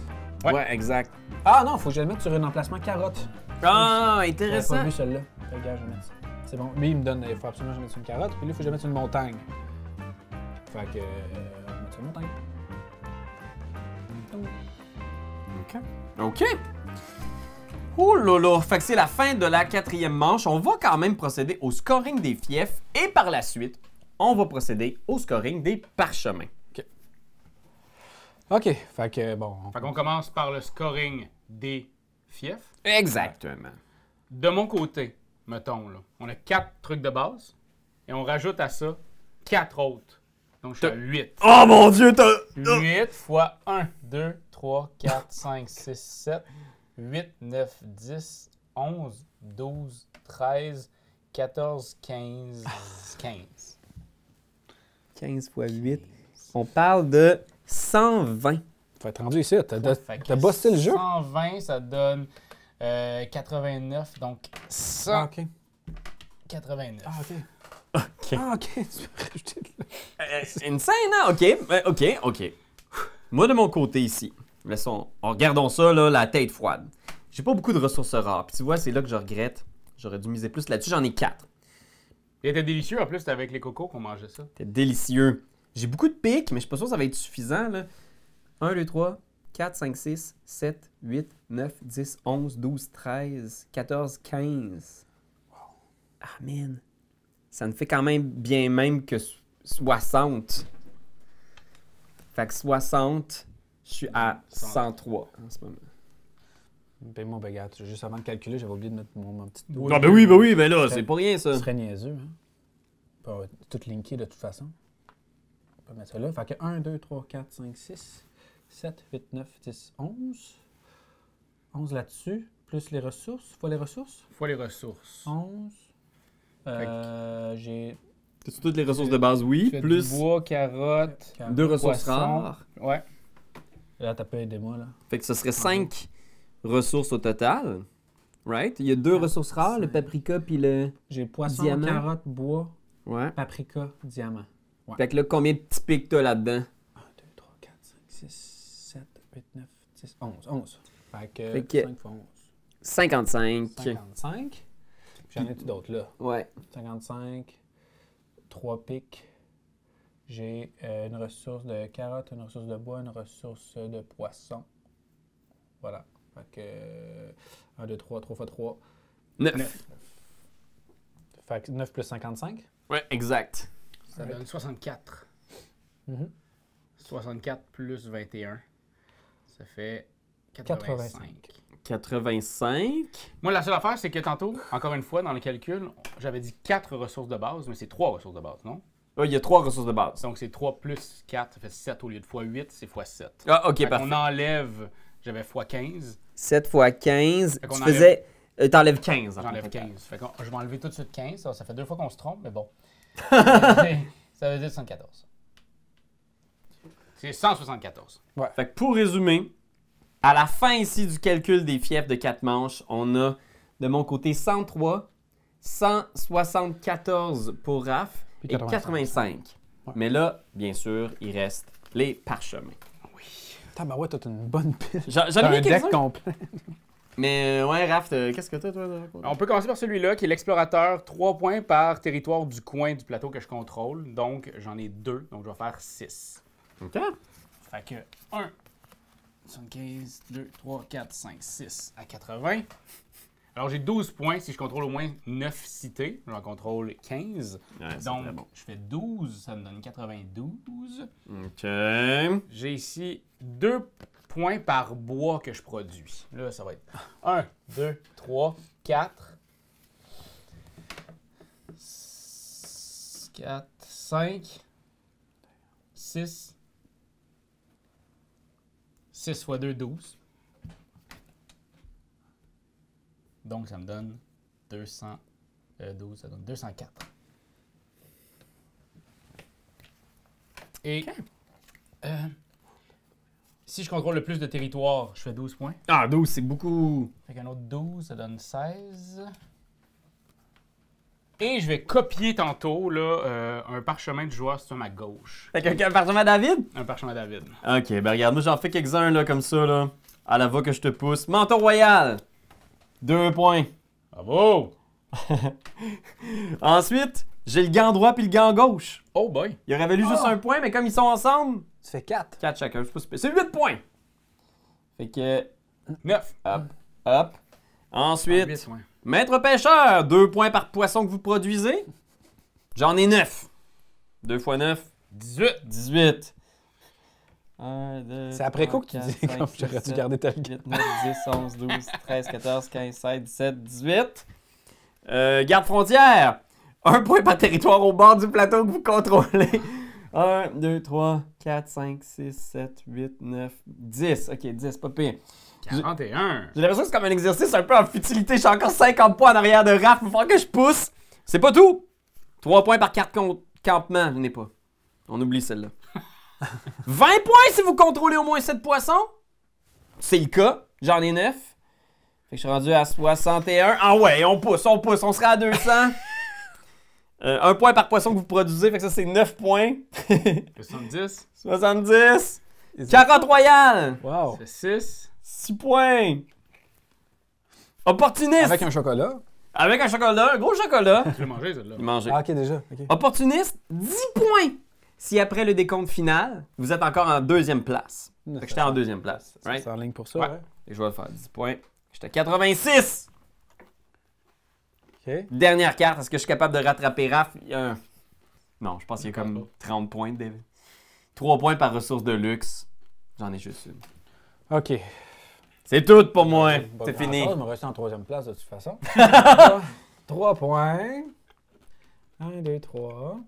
Ouais. Ouais, exact. Ah non, faut que je le mette sur un emplacement carotte. Ah, J'avais intéressant. pas vu celle-là. Regarde, je vais mettre ça. C'est bon. Lui, il me donne, il faut absolument que je mette sur une carotte. Puis lui, il faut que je mette sur une montagne. Fait que, je vais mettre sur une montagne. OK. Oh là là, fait que c'est la fin de la 4e manche. On va quand même procéder au scoring des fiefs et par la suite, on va procéder au scoring des parchemins. OK. Fait que, bon. Fait qu'on commence par le scoring des fiefs. Exactement. De mon côté, mettons, là, on a 4 trucs de base et on rajoute à ça 4 autres. Donc, je suis à 8. Oh mon Dieu, t'as... 8 fois 1, 2, 3, 4, 5, 6, 7, 8, 9, 10, 11, 12, 13, 14, 15, 15. 15 fois 8. On parle de 120. Faut être rendu ici. Fait que T'as bossé le jeu? 120, ça donne 89, donc 189. Ah, OK. Ah, OK. OK. Ah, OK. Tu peux rajouter de là. Une scène, hein? OK. Moi, de mon côté ici, regardons ça, là, la tête froide. J'ai pas beaucoup de ressources rares. Puis tu vois, c'est là que je regrette. J'aurais dû miser plus là-dessus. J'en ai 4. Il était délicieux, en plus, c'était avec les cocos qu'on mangeait ça. C'est délicieux. J'ai beaucoup de pics, mais je suis pas sûr que ça va être suffisant, là. 1, 2, 3, 4, 5, 6, 7, 8, 9, 10, 11, 12, 13, 14, 15. Ah, man. Ça ne fait quand même bien même que 60. Fait que 60, je suis à 103 en ce moment. Ben, mon baguette. Juste avant de calculer, j'avais oublié de mettre mon petit doigt. Ah ben oui, ben là, c'est pas rien ça. Ce serait niaiseux, hein? On va tout linker de toute façon. On peut mettre ça là. Fait que 1, 2, 3, 4, 5, 6, 7, 8, 9, 10, 11. 11 là-dessus, plus les ressources. Fois les ressources. Fois les ressources. 11. J'ai T'as toutes les ressources de base, oui, Tu fais plus du bois, carottes, 2 ressources poisson. rares. Ouais. Là, t'as pas aidé moi, là. Fait que ce serait 5 ressources au total. Right? Il y a 2 ressources rares, le paprika puis le... J'ai poisson, Diamant. carotte, bois, Ouais. paprika, diamant. Fait que là, combien de petits pics t'as là-dedans? 1, 2, 3, 4, 5, 6, 7, 8, 9, 10, 11. 11. Fait que, Fait que- 5 fois 11. 55. 55. J'en ai d'autres là. Ouais. 55. 3 pics. J'ai une ressource de carotte, une ressource de bois, une ressource de poisson. Voilà. Fait que 1, 2, 3, 3 fois 3. 9. Fait que 9 plus 55. Ouais, exact. Ça donne 64. Mhm. 64 plus 21. Ça fait 85. 85. Moi, la seule affaire, c'est que tantôt, encore une fois, dans le calcul, j'avais dit 4 ressources de base, mais c'est 3 ressources de base, non? Ah, il y a 3 ressources de base. Donc, c'est 3 plus 4, ça fait 7 au lieu de x8, c'est x7. Ah, ok, parfait. On enlève, j'avais x15, 7 fois 15. Fait qu'on Tu enlève- faisais... T'enlèves 15. en j'enlève fait. 15. Fait que je vais enlever tout de suite 15, ça fait 2 fois qu'on se trompe, mais bon. Ça veut dire 74. C'est 174. Fait que pour résumer, à la fin ici du calcul des fiefs de 4 manches, on a de mon côté 103, 174 pour Raph Puis et 85. 85. Ouais. Mais là, bien sûr, il reste les parchemins. Tabarouette, t'as une bonne pile. J'en T'as ai un mis deck quelques-uns. complet. Mais ouais, Raph, qu'est-ce que t'as, toi? de côté? On peut commencer par celui-là, qui est l'explorateur. 3 points par territoire du coin du plateau que je contrôle. Donc, j'en ai 2, donc je vais faire 6. OK. Fait que 1, 75, 2, 3, 4, 5, 6 à 80. Alors, j'ai 12 points si je contrôle au moins 9 cités. J'en contrôle 15. Ouais, c'est Donc, très bon. je fais 12, ça me donne 92. OK. J'ai ici 2 points par bois que je produis. Là, ça va être 1, 2, 3, 4, 4, 5, 6. 6 fois 2, 12. Donc, ça me donne 212, ça donne 204. Et si je contrôle le plus de territoire, je fais 12 points. Ah, 12, c'est beaucoup. Fait qu'un autre 12, ça donne 16. Et je vais copier tantôt là, un parchemin de joueur sur ma gauche. Fait qu'un parchemin David? Un parchemin David. OK, ben regarde, moi j'en fais quelques-uns là, comme ça, là. À la va que je te pousse. Menton royal. 2 points. Bravo! Ensuite, j'ai le gant droit puis le gant gauche. Oh boy! Il aurait valu juste un point, mais comme ils sont ensemble, Tu fais 4. 4 chacun. C'est 8 points. Fait que, 9. hop, hop. Ensuite, 8 points. maître pêcheur, 2 points par poisson que vous produisez. J'en ai 9. 2 x 9, 18. 18. 1, 2, C'est après coup que tu dis, comme j'aurais dû garder tel 8, 9, 10, 11, 12, 13, 14, 15, 16, 17, 18. Garde frontière. 1 point par territoire au bord du plateau que vous contrôlez. 1, 2, 3, 4, 5, 6, 7, 8, 9, 10. Ok, 10, pas pire. 41. J'ai l'impression que c'est comme un exercice un peu en futilité. J'ai encore 50 points en arrière de Raph. Il va falloir que je pousse. C'est pas tout. 3 points par carte campement. Je n'ai pas. On oublie celle-là. 20 points si vous contrôlez au moins 7 poissons. C'est le cas. J'en ai 9. Fait que je suis rendu à 61. Ah ouais, on pousse. On sera à 200. 1 point par poisson que vous produisez. Fait que ça, c'est 9 points. 70. 70. Carotte royale. Wow. C'est 6. 6 points. Opportuniste. Avec un chocolat. Avec un chocolat, un gros chocolat. Tu l'as mangé, celle-là. Manger. Ah, ok, déjà. Ok. Opportuniste, 10 points. Si après le décompte final, vous êtes encore en deuxième place. Fait que j'étais en deuxième place. Right? C'est en ligne pour ça, Ouais. ouais. Et je vais faire 10 points. J'étais à 86. Ok. Dernière carte. Est-ce que je suis capable de rattraper Raph? Non, je pense qu'il y a comme 30 points, David. 3 points par ressource de luxe. J'en ai juste une. Ok. C'est tout pour moi. Pas C'est fini. grand-chose, Je me restais en troisième place de toute façon. 3 points. 1, 2, 3.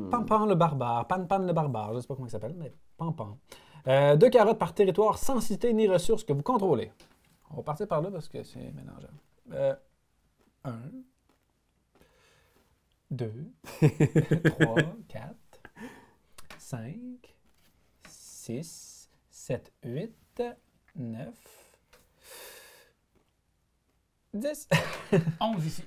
Pampan le barbare. Pan le barbare. Je sais pas comment il s'appelle, mais Pampan. 2 carottes par territoire sans cité ni ressources que vous contrôlez. On va partir par là parce que c'est mélangeable. 1, 2, 3, 4, 5, 6, 7, 8, 9, 10, 11 ici.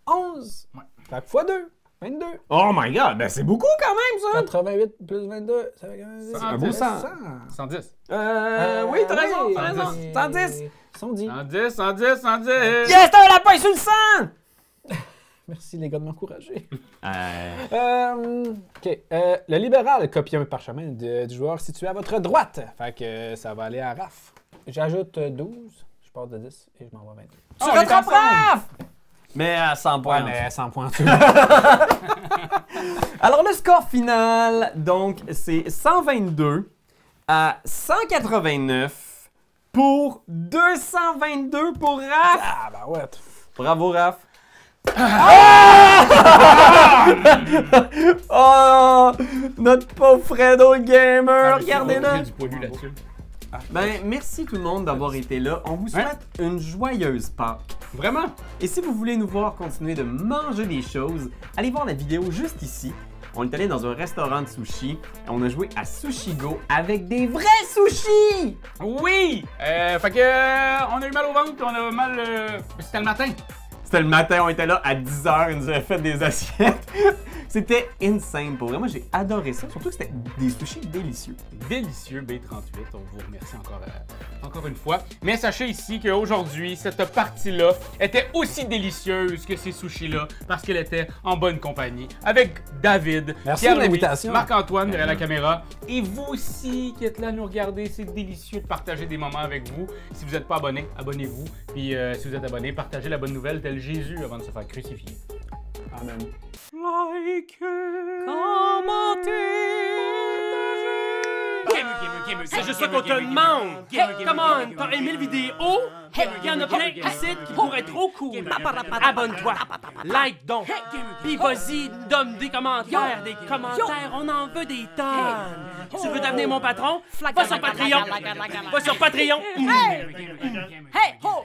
11. Ouais. Fait que fois 2, 22. Oh my god, ben c'est beaucoup quand même ça. 88 plus 22, ça fait quand même 10. Un beau 100. 110. Oui, t'as raison, t'as raison. 110. 110. 110, 110, 110. Yes, t'as un lapin sur le sang! Merci les gars de m'encourager. OK. Le libéral copie un parchemin du joueur situé à votre droite. Fait que ça va aller à Raph. J'ajoute 12. Je pars de 10 et je m'envoie 22. Tu rattrapes Raph! Mais à 100 points. Ouais, mais 100 points en tout. Alors, le score final, donc, c'est 122 à 189 pour 222 pour Raph. Ah, bah ouais. Bravo, Raph. Oh! Notre pauvre Fredo Gamer! Regardez-le! Du poilu là-dessus. Ben, merci tout le monde d'avoir été là. On vous souhaite une joyeuse Pâques. Vraiment? Et si vous voulez nous voir continuer de manger des choses, allez voir la vidéo juste ici. On est allé dans un restaurant de sushi et on a joué à Sushi Go avec des vrais sushis! Oui! Fait que, on a eu mal au ventre, on a mal. C'était le matin. C'était le matin, on était là à 10h, ils nous avaient fait des assiettes. C'était insane pour vrai. Moi, j'ai adoré ça. Surtout que c'était des sushis délicieux. Délicieux B38, on vous remercie encore une fois. Mais sachez ici qu'aujourd'hui, cette partie-là était aussi délicieuse que ces sushis-là parce qu'elle était en bonne compagnie avec David, Merci de l'invitation. Marc-Antoine derrière la caméra et vous aussi qui êtes là à nous regarder. C'est délicieux de partager des moments avec vous. Si vous n'êtes pas abonné, abonnez-vous. Puis si vous êtes abonné, partagez la bonne nouvelle tel Jésus avant de se faire crucifier. Amen. Like, Commentez! C'est juste ça qu'on te demande! Hey, come on! T'as aimé le vidéo? Hey, y'en a plein ici qui pourraient être trop cool! Abonne-toi! Like donc! Puis vas-y, donne des commentaires! Des commentaires, on en veut des tonnes! Tu veux devenir mon patron? Va sur Patreon! Va sur Patreon! Hey! Hey! Ho!